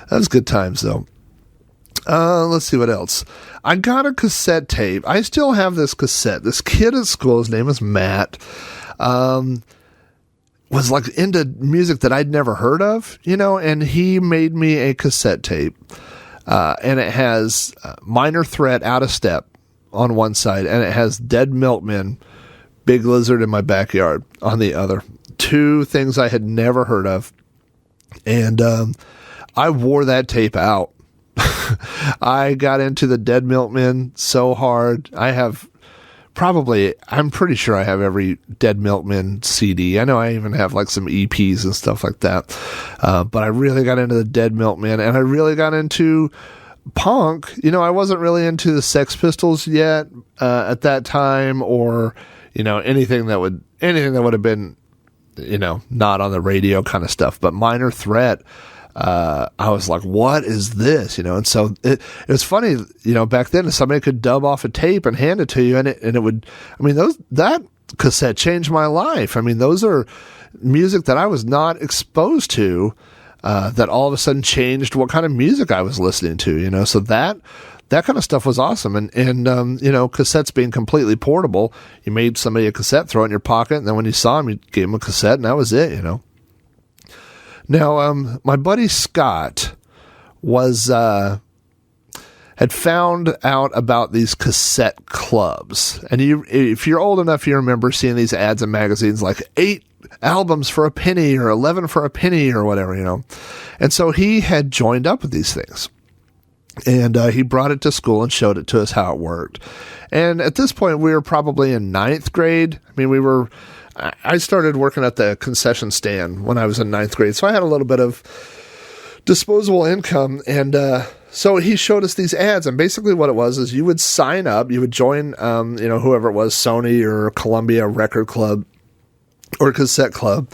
That was good times, though. Let's see what else. I got a cassette tape. I still have this cassette. This kid at school, his name is Matt, was like into music that I'd never heard of, and he made me a cassette tape. And it has Minor Threat, Out of Step on one side, and it has Dead Milkmen, Big Lizard in My Backyard on the other. Two things I had never heard of. And I wore that tape out. I got into the Dead Milkmen so hard. I'm pretty sure I have every Dead Milkmen CD. I know I even have like some EPs and stuff like that. But I really got into the Dead Milkmen, and I really got into punk. I wasn't really into the Sex Pistols yet at that time, or anything that would have been not on the radio kind of stuff. But Minor Threat, I was like, what is this? And so it was funny, back then somebody could dub off a tape and hand it to you, and it would, that cassette changed my life. Those are music that I was not exposed to, that all of a sudden changed what kind of music I was listening to, so that kind of stuff was awesome. And cassettes being completely portable, you made somebody a cassette, throw it in your pocket, and then when you saw him, you gave him a cassette, and that was it, Now, my buddy Scott had found out about these cassette clubs. And if you're old enough, you remember seeing these ads in magazines like 8 albums for a penny or 11 for a penny or whatever, And so he had joined up with these things. And he brought it to school and showed it to us how it worked. And at this point, we were probably in 9th grade. I started working at the concession stand when I was in 9th grade, so I had a little bit of disposable income, and so he showed us these ads, and basically what it was is you would sign up, you would join, whoever it was, Sony or Columbia Record Club or Cassette Club,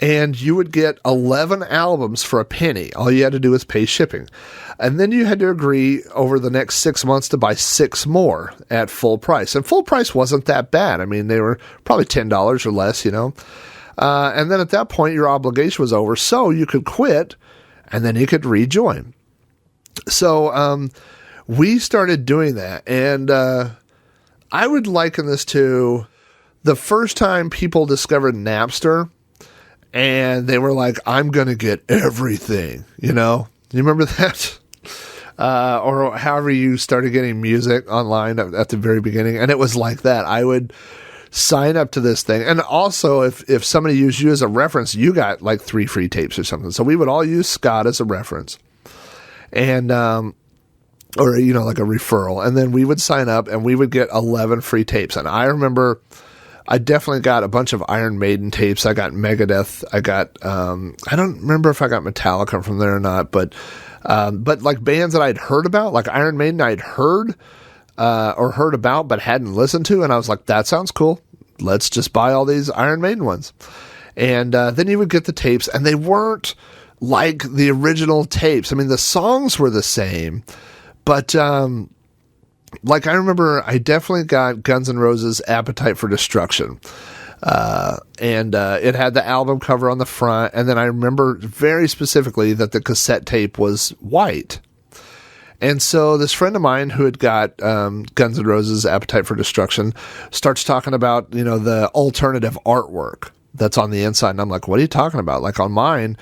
and you would get 11 albums for a penny. All you had to do was pay shipping. And then you had to agree over the next 6 months to buy 6 more at full price. And full price wasn't that bad. They were probably $10 or less, and then at that point, your obligation was over. So you could quit, and then you could rejoin. So we started doing that. And I would liken this to the first time people discovered Napster, and they were like, I'm going to get everything, You remember that? Or however you started getting music online at the very beginning. And it was like that. I would sign up to this thing. And also, if somebody used you as a reference, you got like 3 free tapes or something. So we would all use Scott as a reference. And, or, like a referral. And then we would sign up and we would get 11 free tapes. And I remember I definitely got a bunch of Iron Maiden tapes. I got Megadeth. I got, I don't remember if I got Metallica from there or not, but like bands that I'd heard about, like Iron Maiden, I'd heard about, but hadn't listened to. And I was like, that sounds cool. Let's just buy all these Iron Maiden ones. And, then you would get the tapes, and they weren't like the original tapes. The songs were the same, but, like I remember I definitely got Guns N' Roses' Appetite for Destruction. And it had the album cover on the front. And then I remember very specifically that the cassette tape was white. And so this friend of mine who had got Guns N' Roses' Appetite for Destruction starts talking about, the alternative artwork that's on the inside. And I'm like, what are you talking about? Like on mine,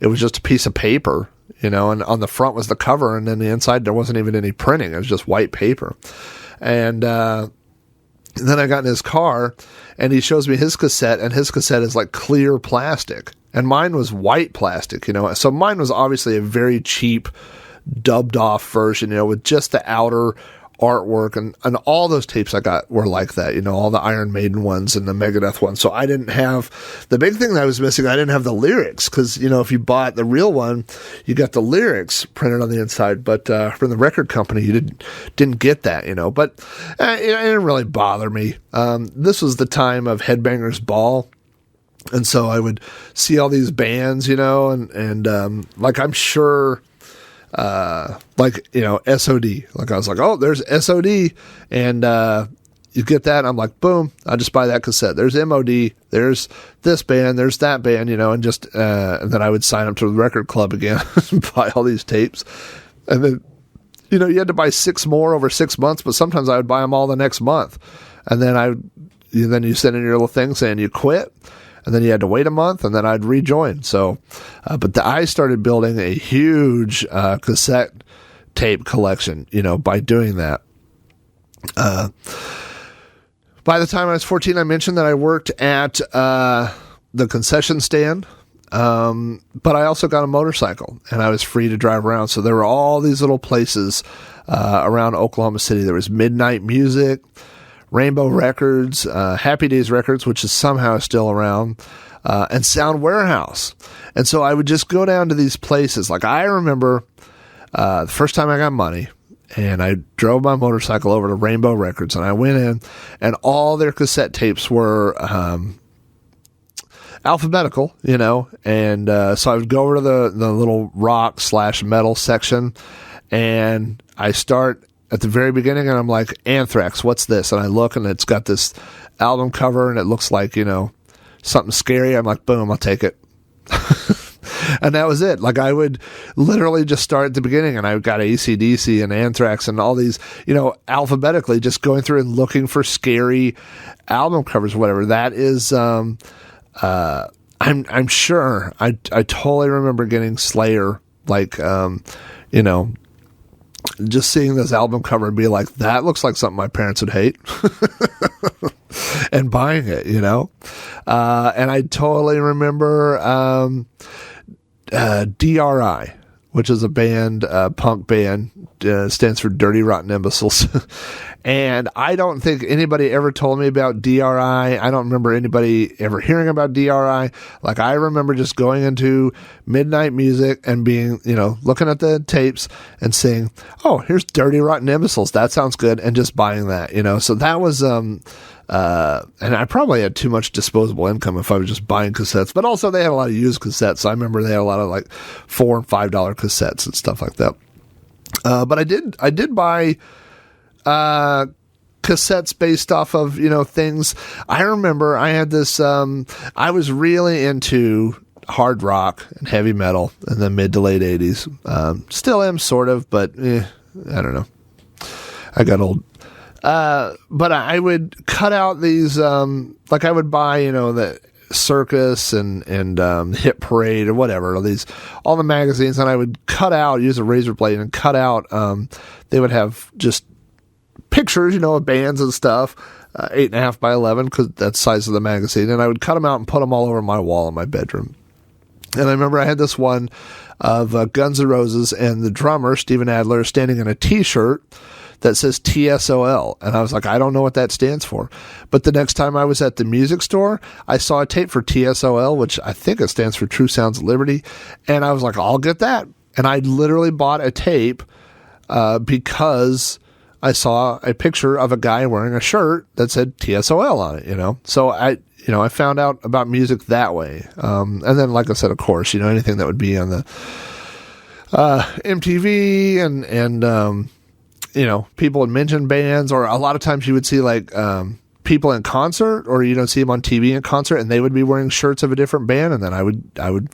it was just a piece of paper, and on the front was the cover, and then the inside there wasn't even any printing. It was just white paper. And And then I got in his car, and he shows me his cassette, and his cassette is like clear plastic, and mine was white plastic, So mine was obviously a very cheap, dubbed off version, with just the outer artwork, and all those tapes I got were like that, all the Iron Maiden ones and the Megadeth ones. So I didn't have the big thing that I was missing. I didn't have the lyrics, because if you bought the real one, you got the lyrics printed on the inside, but from the record company you didn't get that, But it didn't really bother me. This was the time of Headbangers Ball. And so I would see all these bands, and like, I'm sure, SOD, like I was like, oh, there's SOD, and, you get that, and I'm like, boom, I just buy that cassette. There's MOD, there's this band, there's that band, and just, and then I would sign up to the record club again and buy all these tapes. And then, you had to buy 6 more over 6 months, but sometimes I would buy them all the next month. And then then you send in your little thing saying you quit. And then you had to wait a month, and then I'd rejoin. So, I started building a huge cassette tape collection, by doing that. By the time I was 14, I mentioned that I worked at the concession stand, but I also got a motorcycle, and I was free to drive around. So there were all these little places around Oklahoma City. There was Midnight Music, Rainbow Records, Happy Days Records, which is somehow still around, and Sound Warehouse. And so I would just go down to these places. Like, I remember the first time I got money, and I drove my motorcycle over to Rainbow Records, and I went in, and all their cassette tapes were alphabetical, and so I would go over to the little rock/metal section, and I start at the very beginning, and I'm like, Anthrax, what's this? And I look, and it's got this album cover, and it looks like, something scary. I'm like, boom, I'll take it. And that was it. Like, I would literally just start at the beginning, and I got AC/DC and Anthrax and all these, alphabetically, just going through and looking for scary album covers or whatever. That is, I'm sure I totally remember getting Slayer, like, just seeing this album cover and be like, that looks like something my parents would hate. And buying it, and I totally remember DRI, which is a band, punk band, stands for Dirty Rotten Imbeciles. And I don't think anybody ever told me about DRI. I don't remember anybody ever hearing about DRI. Like, I remember just going into Midnight Music and being, looking at the tapes and saying, oh, here's Dirty Rotten Imbeciles. That sounds good. And just buying that, So that was, and I probably had too much disposable income if I was just buying cassettes, but also they had a lot of used cassettes. So I remember they had a lot of like $4 and $5 cassettes and stuff like that. But I did buy, cassettes based off of, things. I remember I had this, I was really into hard rock and heavy metal in the mid to late 80s. Still am sort of, but I don't know. I got old. But I would cut out these, like I would buy, the Circus and Hit Parade or whatever, all the magazines, and I would use a razor blade and cut out, they would have just pictures, of bands and stuff, 8.5 by 11, because that's the size of the magazine, and I would cut them out and put them all over my wall in my bedroom. And I remember I had this one of Guns N' Roses, and the drummer, Steven Adler, standing in a t-shirt that says TSOL. And I was like, I don't know what that stands for. But the next time I was at the music store, I saw a tape for TSOL, which I think it stands for True Sounds of Liberty. And I was like, I'll get that. And I literally bought a tape because I saw a picture of a guy wearing a shirt that said TSOL on it, So I found out about music that way. And then, like I said, of course, anything that would be on the MTV and people would mention bands, or a lot of times you would see like people in concert, or see them on TV in concert, and they would be wearing shirts of a different band, and then I would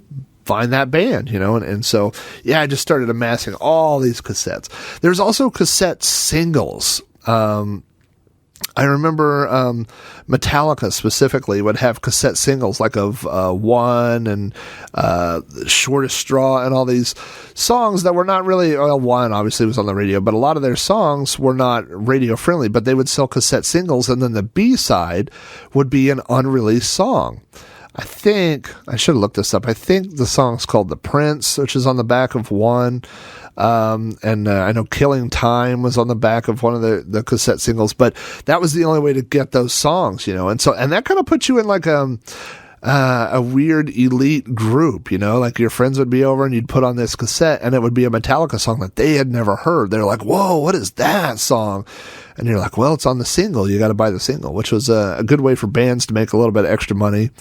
find that band, and so, yeah, I just started amassing all these cassettes. There's also cassette singles. I remember Metallica specifically would have cassette singles like of One and Shortest Straw and all these songs that were not really, well, One obviously was on the radio, but a lot of their songs were not radio friendly, but they would sell cassette singles, and then the B-side would be an unreleased song. I think, I should have looked this up, I think the song's called The Prince, which is on the back of One. And I know Killing Time was on the back of one of the cassette singles, but that was the only way to get those songs, you know. And that kind of puts you in like a weird elite group, you know, like your friends would be over and you'd put on this cassette and it would be a Metallica song that they had never heard. They're like, whoa, what is that song? And you're like, well, it's on the single. You got to buy the single, which was a good way for bands to make a little bit of extra money.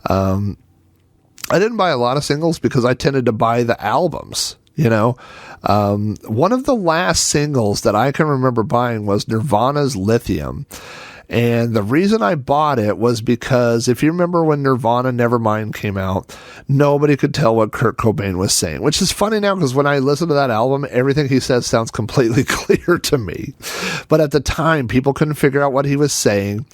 I didn't buy a lot of singles because I tended to buy the albums. You know, one of the last singles that I can remember buying was Nirvana's Lithium. And the reason I bought it was because if you remember when Nirvana Nevermind came out, nobody could tell what Kurt Cobain was saying, which is funny now because when I listen to that album, everything he says sounds completely clear to me. But at the time, people couldn't figure out what he was saying.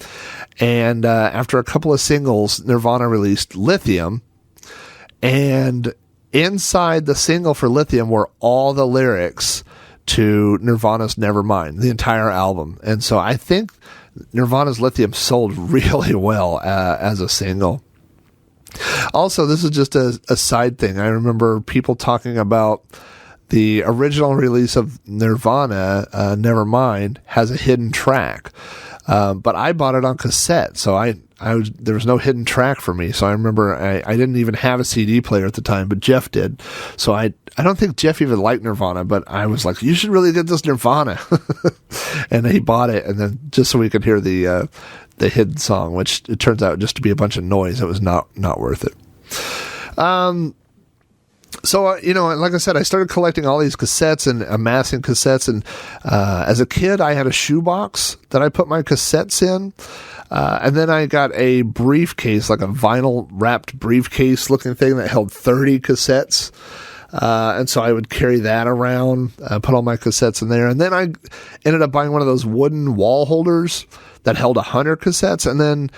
And after a couple of singles, Nirvana released Lithium. And inside the single for Lithium were all the lyrics to Nirvana's Nevermind, the entire album. And so I think Nirvana's Lithium sold really well as a single. Also, this is just a side thing. I remember people talking about the original release of Nirvana, Nevermind, has a hidden track. But I bought it on cassette, so there was no hidden track for me. So I remember I didn't even have a CD player at the time, but Jeff did. So I don't think Jeff even liked Nirvana, but I was like, you should really get this Nirvana. And he bought it, and then just so we could hear the hidden song, which it turns out just to be a bunch of noise. It was not worth it. So, you know, like I said, I started collecting all these cassettes and amassing cassettes. And as a kid, I had a shoebox that I put my cassettes in. And then I got a briefcase, like a vinyl wrapped briefcase looking thing that held 30 cassettes. And so I would carry that around, put all my cassettes in there. And then I ended up buying one of those wooden wall holders that held 100 cassettes. And then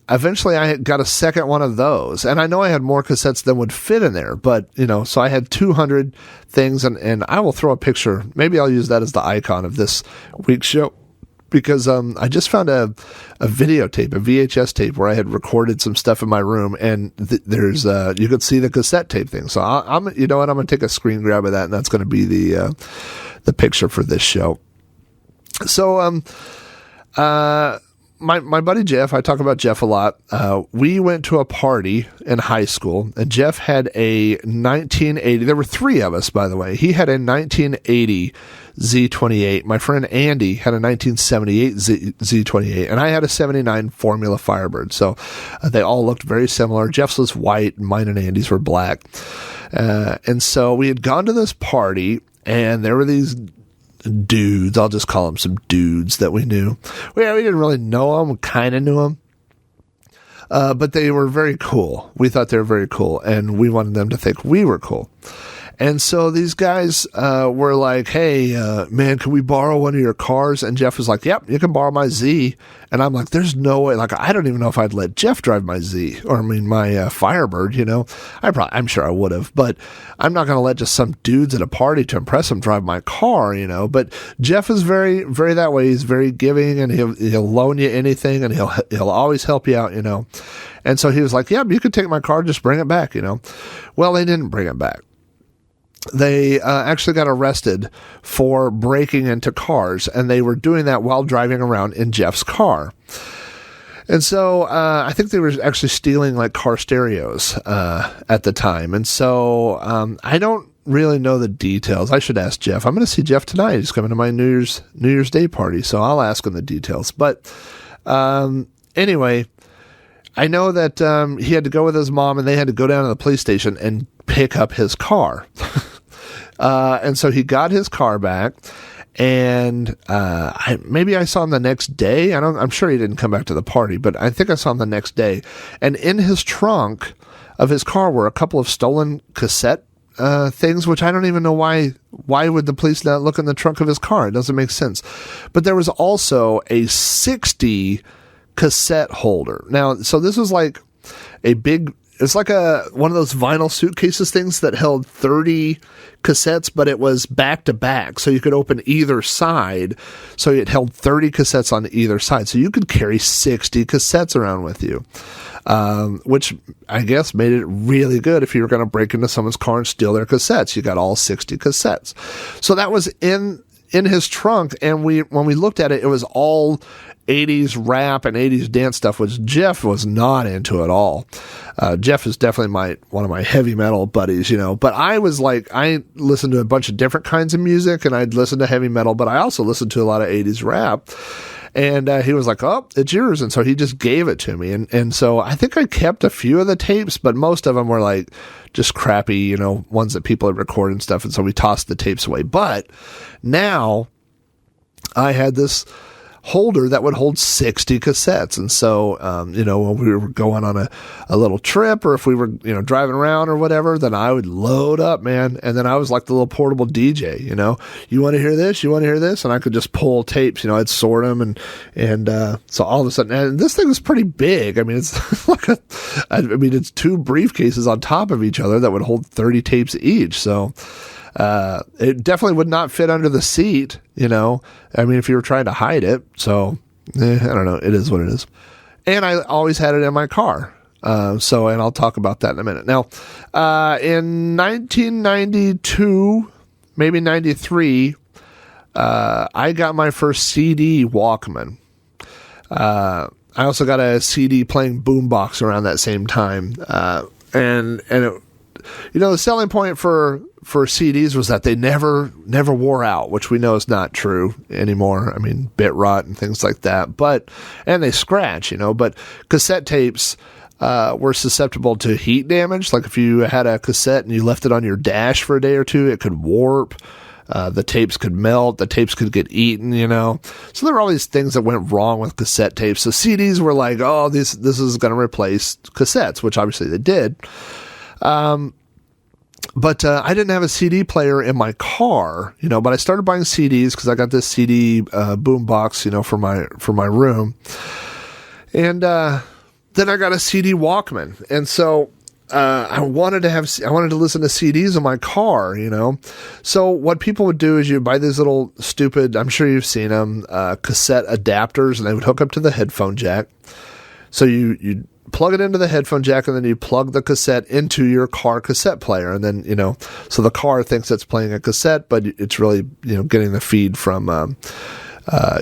eventually I got a second one of those. And I know I had more cassettes than would fit in there, but you know, so I had 200 things, and I will throw a picture. Maybe I'll use that as the icon of this week's show, because I just found a videotape, a VHS tape where I had recorded some stuff in my room, and there's you could see the cassette tape thing. So I'm you know what, I'm going to take a screen grab of that, and that's going to be the picture for this show. So my buddy Jeff, I talk about Jeff a lot. We went to a party in high school, and Jeff had a 1980. There were three of us, by the way. He had a 1980 Z28. My friend Andy had a 1978 Z28, and I had a 79 Formula Firebird. So they all looked very similar. Jeff's was white, and mine and Andy's were black. And so we had gone to this party, and there were these dudes, I'll just call them some dudes that we knew. We didn't really know them, we kind of knew them. But they were very cool. We thought they were very cool, and we wanted them to think we were cool. And so these guys were like, hey, man, can we borrow one of your cars? And Jeff was like, yep, you can borrow my Z. And I'm like, there's no way. Like, I don't even know if I'd let Jeff drive my Z, or I mean, my Firebird, you know. I'm sure I would have, but I'm not going to let just some dudes at a party to impress him drive my car, you know. But Jeff is very, very that way. He's very giving, and he'll loan you anything, and he'll always help you out, you know. And so he was like, yeah, you could take my car, just bring it back, you know. Well, they didn't bring it back. They actually got arrested for breaking into cars, and they were doing that while driving around in Jeff's car. And so I think they were actually stealing like car stereos at the time. And so I don't really know the details. I should ask Jeff. I'm going to see Jeff tonight. He's coming to my New Year's Day party, so I'll ask him the details. But anyway, I know that he had to go with his mom, and they had to go down to the police station and pick up his car. And so he got his car back, and maybe I saw him the next day. I'm sure he didn't come back to the party, but I think I saw him the next day. And in his trunk of his car were a couple of stolen cassette things, which I don't even know why would the police not look in the trunk of his car? It doesn't make sense. But there was also a 60 cassette holder. Now, so this was like a big, it's like one of those vinyl suitcases things that held 30 cassettes, but it was back to back. So you could open either side. So it held 30 cassettes on either side. So you could carry 60 cassettes around with you. Which I guess made it really good if you were going to break into someone's car and steal their cassettes. You got all 60 cassettes. So that was in his trunk. And when we looked at it, it was all 80s rap and 80s dance stuff, which Jeff was not into at all. Jeff is definitely one of my heavy metal buddies, but I was like, I listened to a bunch of different kinds of music, and I'd listen to heavy metal, but I also listened to a lot of 80s rap. And he was like, oh, it's yours. And so he just gave it to me. And so I think I kept a few of the tapes, but most of them were like just crappy, ones that people had recorded and stuff. And so we tossed the tapes away. But now I had this holder that would hold 60 cassettes. And so, when we were going on a little trip, or if we were, driving around or whatever, then I would load up, man. And then I was like the little portable DJ, you want to hear this? You want to hear this? And I could just pull tapes, I'd sort them. And so all of a sudden, and this thing is pretty big. I mean, it's like it's two briefcases on top of each other that would hold 30 tapes each. So, it definitely would not fit under the seat, I mean, if you were trying to hide it. So, I don't know. It is what it is. And I always had it in my car. And I'll talk about that in a minute. Now, in 1992, maybe 93, I got my first CD Walkman. I also got a CD playing boombox around that same time. And it, the selling point for CDs was that they never wore out, which we know is not true anymore. I mean, bit rot and things like that, and they scratch, but cassette tapes, were susceptible to heat damage. Like if you had a cassette and you left it on your dash for a day or two, it could warp. The tapes could melt, the tapes could get eaten, So there were all these things that went wrong with cassette tapes. So CDs were like, oh, this is going to replace cassettes, which obviously they did. But I didn't have a CD player in my car, but I started buying CDs because I got this CD boom box, for my room. And then I got a CD Walkman. And so I wanted to listen to CDs in my car, So what people would do is you buy these little stupid, I'm sure you've seen them, cassette adapters, and they would hook up to the headphone jack. So you plug it into the headphone jack, and then you plug the cassette into your car cassette player. And then, so the car thinks it's playing a cassette, but it's really, getting the feed from,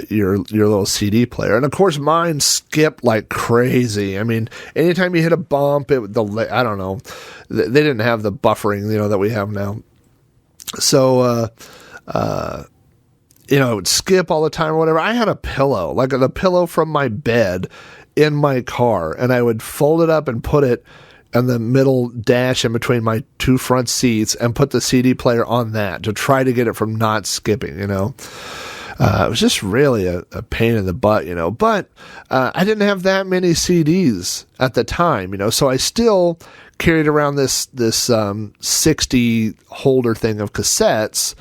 your little CD player. And of course mine skipped like crazy. I mean, anytime you hit a bump, I don't know, they didn't have the buffering, that we have now. So, it would skip all the time or whatever. I had a pillow, like the pillow from my bed in my car, and I would fold it up and put it in the middle dash in between my two front seats and put the CD player on that to try to get it from not skipping, It was just really a pain in the butt, but I didn't have that many CDs at the time, so I still carried around this 60 holder thing of cassettes.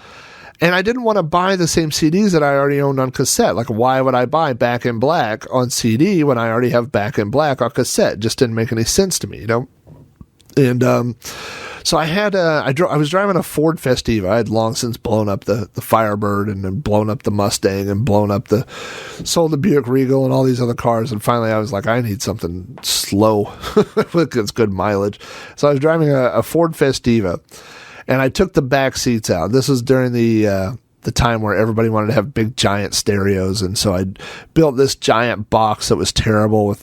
And I didn't want to buy the same CDs that I already owned on cassette. Like, why would I buy Back in Black on CD when I already have Back in Black on cassette? It just didn't make any sense to me, And so I had I was driving a Ford Festiva. I had long since blown up the Firebird and then blown up the Mustang and sold the Buick Regal and all these other cars. And finally I was like, I need something slow with good mileage. So I was driving a Ford Festiva. And I took the back seats out. This was during the time where everybody wanted to have big giant stereos, and so I built this giant box that was terrible with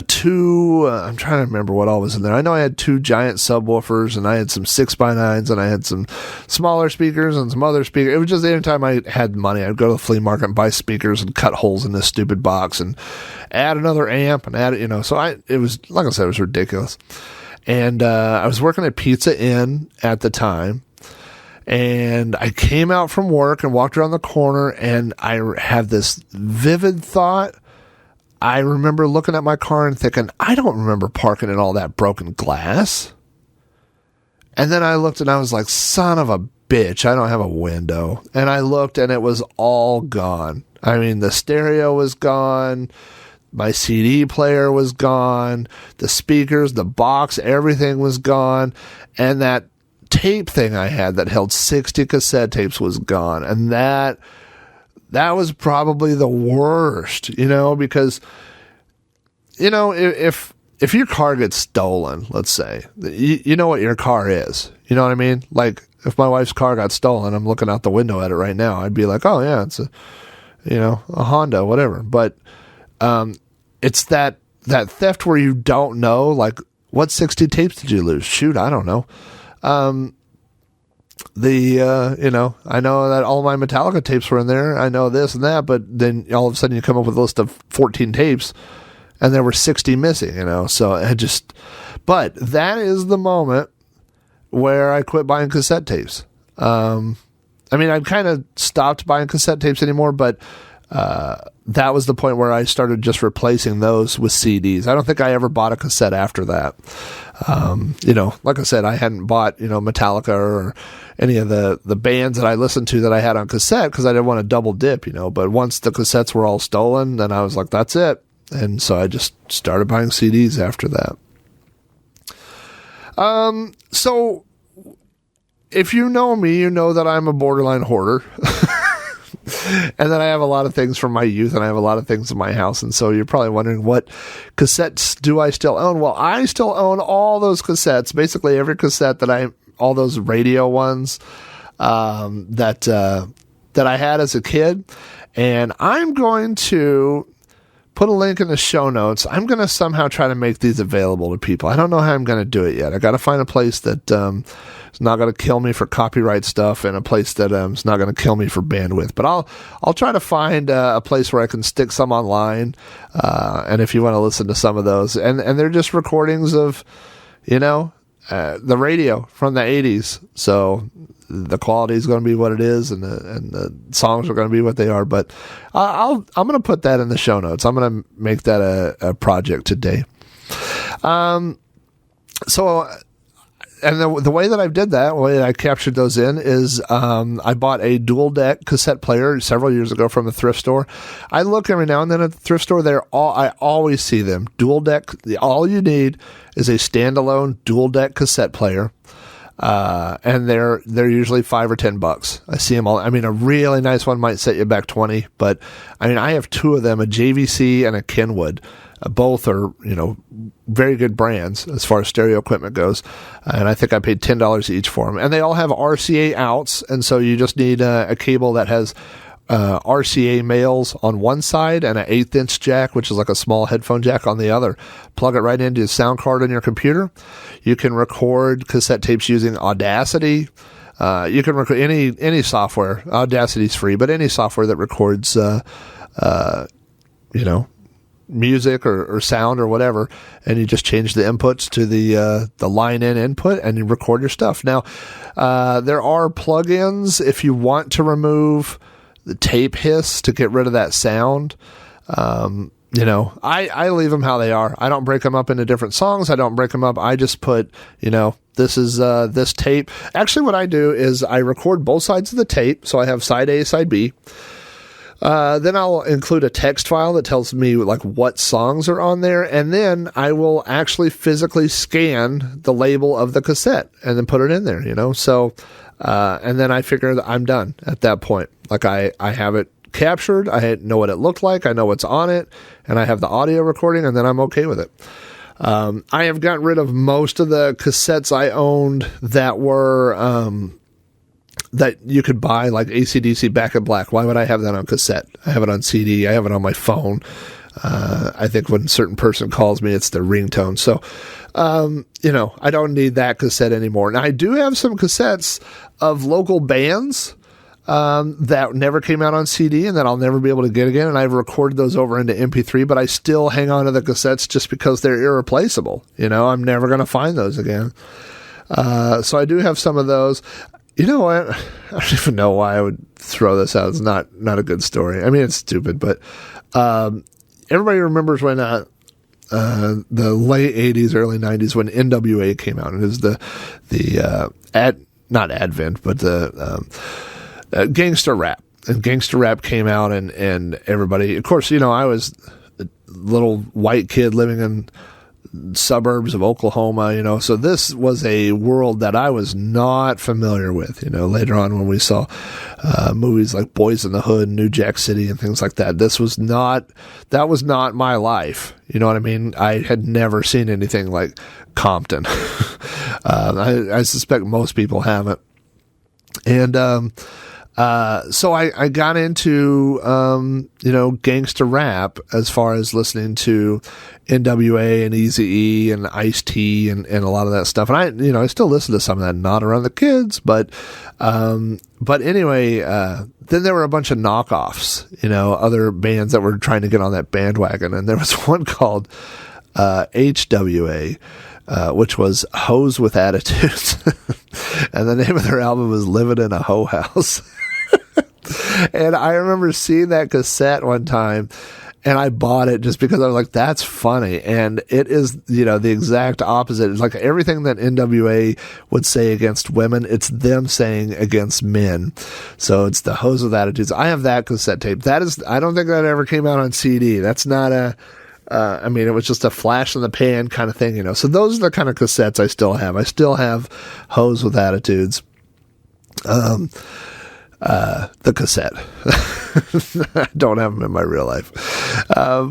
two. I'm trying to remember what all was in there. I know I had two giant subwoofers, and I had some 6x9s, and I had some smaller speakers and some other speakers. It was just anytime I had money, I'd go to the flea market and buy speakers and cut holes in this stupid box and add another amp and add it. So it was, like I said, it was ridiculous. And I was working at Pizza Inn at the time, and I came out from work and walked around the corner, and I had this vivid thought. I remember looking at my car and thinking, I don't remember parking in all that broken glass. And then I looked and I was like, son of a bitch, I don't have a window. And I looked and it was all gone. I mean, the stereo was gone. My CD player was gone. The speakers, the box, everything was gone. And that tape thing I had that held 60 cassette tapes was gone. And that was probably the worst, because, if your car gets stolen, let's say, you know what your car is. You know what I mean? Like, if my wife's car got stolen, I'm looking out the window at it right now. I'd be like, oh yeah, it's a Honda, whatever. But, it's that theft where you don't know, like, what 60 tapes did you lose? Shoot, I don't know. I know that all my Metallica tapes were in there. I know this and that, but then all of a sudden you come up with a list of 14 tapes and there were 60 missing, so but that is the moment where I quit buying cassette tapes. I've kind of stopped buying cassette tapes anymore, but, that was the point where I started just replacing those with CDs. I don't think I ever bought a cassette after that. Like I said, I hadn't bought, Metallica or any of the bands that I listened to that I had on cassette because I didn't want to double dip, but once the cassettes were all stolen, then I was like, that's it. And so I just started buying CDs after that. So if you know me, you know that I'm a borderline hoarder. And then I have a lot of things from my youth, and I have a lot of things in my house. And so you're probably wondering, what cassettes do I still own? Well, I still own all those cassettes, basically every cassette all those radio ones that I had as a kid. And I'm going to put a link in the show notes. I'm going to somehow try to make these available to people. I don't know how I'm going to do it yet. I got to find a place that is not going to kill me for copyright stuff, and a place that is not going to kill me for bandwidth. But I'll try to find a place where I can stick some online. And if you want to listen to some of those, and they're just recordings of, the radio from the 80s. So the quality is going to be what it is, and the songs are going to be what they are. But I'm going to put that in the show notes. I'm going to make that a project today. And the way that I did that, the way that I captured those in is I bought a dual deck cassette player several years ago from a thrift store. I look every now and then at the thrift store. I always see them. Dual deck. All you need is a standalone dual deck cassette player. And they're usually $5 or $10. I see them all. I mean, a really nice one might set you back 20, but I mean, I have two of them, a JVC and a Kenwood. Both are, very good brands as far as stereo equipment goes. And I think I paid $10 each for them. And they all have RCA outs. And so you just need a cable that has RCA males on one side and an 1/8" jack, which is like a small headphone jack, on the other. Plug it right into the sound card on your computer. You can record cassette tapes using Audacity. You can record any software. Audacity's free, but any software that records, music or sound or whatever, and you just change the inputs to the line in input, and you record your stuff. Now, there are plugins if you want to remove the tape hiss to get rid of that sound. I leave them how they are. I don't break them up into different songs. I don't break them up. I just put, this is this tape. Actually, what I do is I record both sides of the tape. So I have side A, side B. Then I'll include a text file that tells me like what songs are on there. And then I will actually physically scan the label of the cassette and then put it in there, So, and then I figure that I'm done at that point. Like I have it captured. I know what it looked like. I know what's on it, and I have the audio recording, and then I'm okay with it. I have gotten rid of most of the cassettes I owned that were, that you could buy, like AC/DC Back in Black. Why would I have that on cassette? I have it on CD. I have it on my phone. I think when a certain person calls me, it's their ringtone. So, I don't need that cassette anymore. Now, I do have some cassettes of local bands that never came out on CD and that I'll never be able to get again. And I've recorded those over into MP3, but I still hang on to the cassettes just because they're irreplaceable. I'm never going to find those again. So I do have some of those. You know what? I don't even know why I would throw this out. It's not a good story. I mean, it's stupid, but everybody remembers when the late 80s, early 90s when NWA came out. It was not Advent, but the gangster rap. And gangster rap came out, and everybody, of course, I was a little white kid living in suburbs of Oklahoma, so this was a world that I was not familiar with, later on when we saw movies like Boys in the Hood, New Jack City, and things like that. That was not my life. You know what I mean? I had never seen anything like Compton. I suspect most people haven't. And, so I got into, gangster rap as far as listening to NWA and Eazy-E and Ice-T and a lot of that stuff. And I still listen to some of that, not around the kids, but anyway, then there were a bunch of knockoffs, other bands that were trying to get on that bandwagon. And there was one called, HWA, which was Hoes with Attitudes. And the name of their album was Living in a Hoe House. And I remember seeing that cassette one time, and I bought it just because I was like, that's funny. And it is, the exact opposite. It's like everything that NWA would say against women, it's them saying against men. So it's the Hoes with Attitudes. I have that cassette tape. I don't think that ever came out on CD. That's not it was just a flash in the pan kind of thing, So those are the kind of cassettes I still have. I still have Hoes with Attitudes. The cassette. I don't have them in my real life. So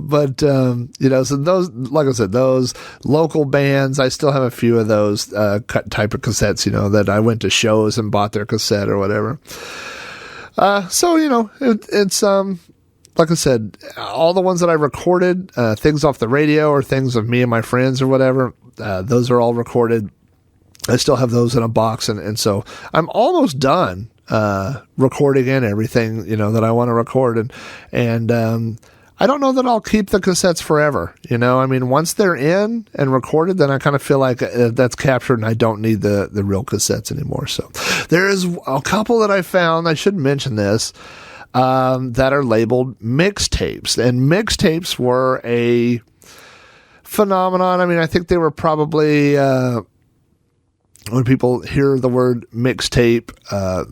those, like I said, those local bands, I still have a few of those, type of cassettes, that I went to shows and bought their cassette or whatever. It's, like I said, all the ones that I recorded, things off the radio or things of me and my friends or whatever, those are all recorded. I still have those in a box. And so I'm almost done, recording in everything, that I want to record. And I don't know that I'll keep the cassettes forever. Once they're in and recorded, then I kind of feel like that's captured and I don't need the real cassettes anymore. So there is a couple that I found, I should mention this, that are labeled mixtapes, and mixtapes were a phenomenon. I think they were probably, when people hear the word mixtape,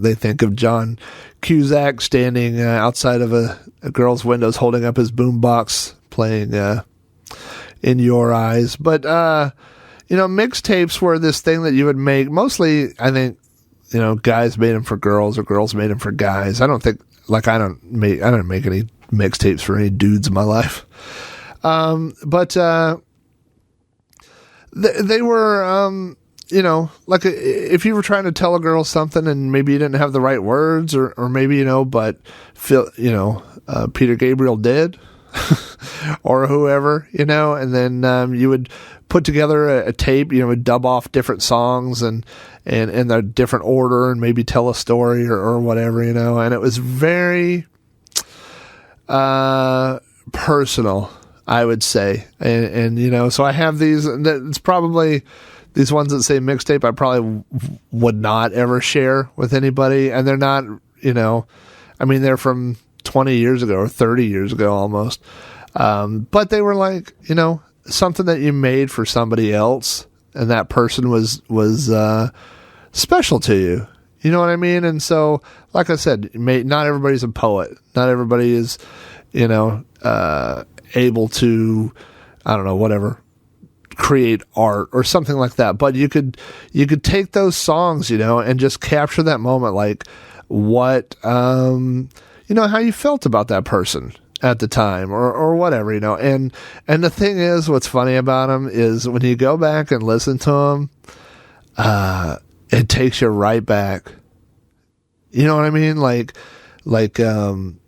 they think of John Cusack standing outside of a girl's windows holding up his boombox playing In Your Eyes. But, mixtapes were this thing that you would make. Mostly, I think, guys made them for girls or girls made them for guys. I don't make any mixtapes for any dudes in my life. They were, like if you were trying to tell a girl something and maybe you didn't have the right words or maybe, but Peter Gabriel did or whoever, and then, you would put together a tape, would dub off different songs and in a different order and maybe tell a story or whatever, and it was very, personal, I would say. And so I have these, it's probably, these ones that say mixtape, I probably would not ever share with anybody. And they're not, they're from 20 years ago or 30 years ago almost. But they were like, something that you made for somebody else. And that person was special to you. You know what I mean? And so, like I said, not everybody's a poet. Not everybody is, able to, I don't know, whatever, create art or something like that. But you could take those songs, and just capture that moment, like what, how you felt about that person at the time or whatever, and the thing is, what's funny about them is when you go back and listen to them, it takes you right back. You know what I mean? Like, and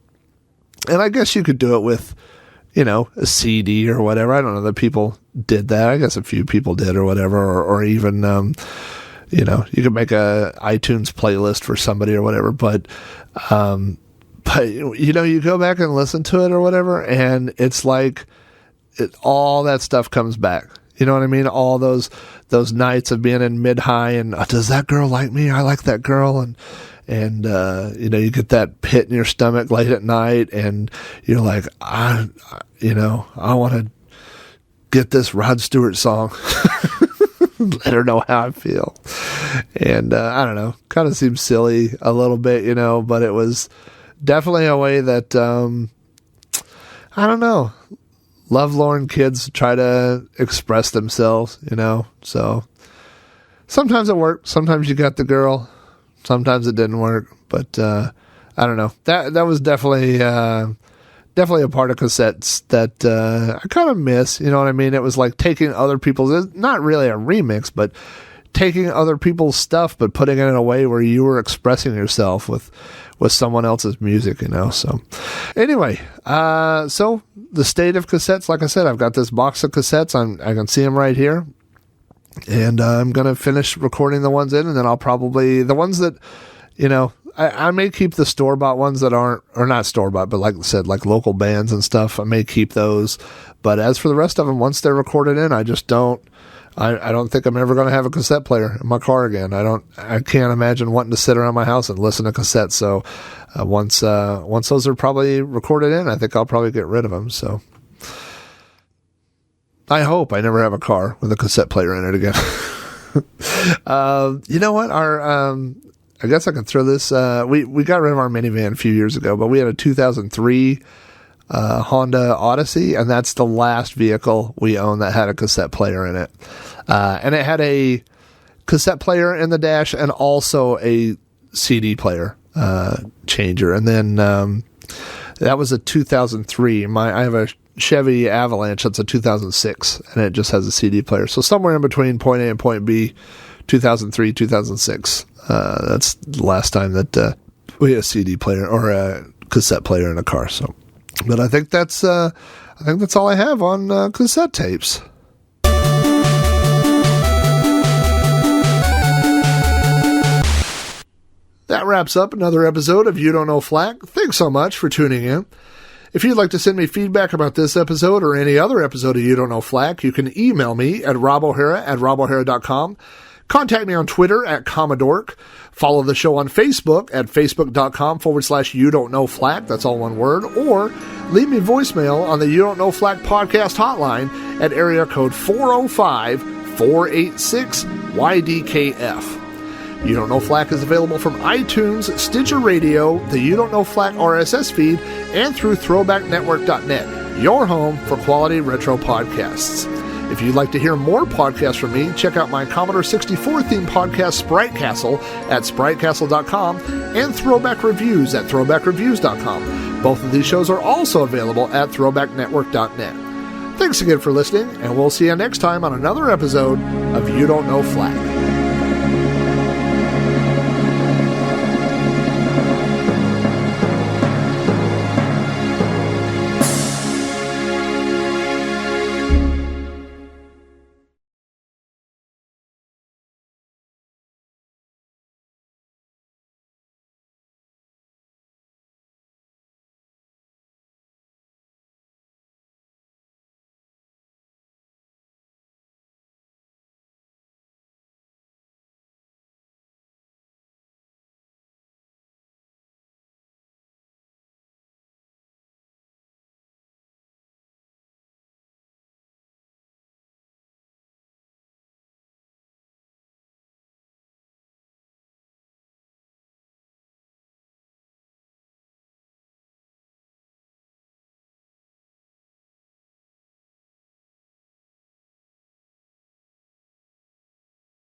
I guess you could do it with, a CD or whatever. I don't know that people did that. I guess a few people did or whatever, or even, you could make a iTunes playlist for somebody or whatever, but you go back and listen to it or whatever, and it's like all that stuff comes back. You know what I mean? All those nights of being in mid-high and does that girl like me? I like that girl. And you get that pit in your stomach late at night and you're like, I want to get this Rod Stewart song. Let her know how I feel. And I don't know, kind of seems silly a little bit, you know, but it was definitely a way that, I don't know, lovelorn kids try to express themselves, you know. So sometimes it worked. Sometimes you got the girl. Sometimes it didn't work. But I don't know. That was definitely a part of cassettes that I kind of miss. You know what I mean? It was like taking other people's, not really a remix, but taking other people's stuff, but putting it in a way where you were expressing yourself with someone else's music, you know. So anyway, so the state of cassettes, like I said, I've got this box of cassettes. I can see them right here. And I'm going to finish recording the ones in, and then I'll probably, the ones that, you know, I may keep the store-bought ones that aren't, or not store-bought, but like I said, like local bands and stuff, I may keep those. But as for the rest of them, once they're recorded in, I just don't, I don't think I'm ever going to have a cassette player in my car again. I can't imagine wanting to sit around my house and listen to cassettes. So once those are probably recorded in, I think I'll probably get rid of them. So I hope I never have a car with a cassette player in it again. You know what? I guess I can throw this. We got rid of our minivan a few years ago, but we had a 2003 Honda Odyssey, and that's the last vehicle we owned that had a cassette player in it. And it had a cassette player in the dash and also a CD player changer. And then that was a 2003. I have a Chevy Avalanche that's a 2006, and it just has a CD player. So somewhere in between point A and point B, 2003, 2006. That's the last time that we had a CD player or a cassette player in a car. So, but I think that's all I have on cassette tapes. That wraps up another episode of You Don't Know Flack. Thanks so much for tuning in. If you'd like to send me feedback about this episode or any other episode of You Don't Know Flack, you can email me at robohara@robohara.com. Contact me on Twitter at Commodork. Follow the show on Facebook at facebook.com/You Don't Know Flack. That's all one word. Or leave me voicemail on the You Don't Know Flack podcast hotline at area code 405-486-YDKF. You Don't Know Flack is available from iTunes, Stitcher Radio, the You Don't Know Flack RSS feed, and through throwbacknetwork.net, your home for quality retro podcasts. If you'd like to hear more podcasts from me, check out my Commodore 64 themed podcast, Sprite Castle, at spritecastle.com, and Throwback Reviews at throwbackreviews.com. Both of these shows are also available at throwbacknetwork.net. Thanks again for listening, and we'll see you next time on another episode of You Don't Know Flack.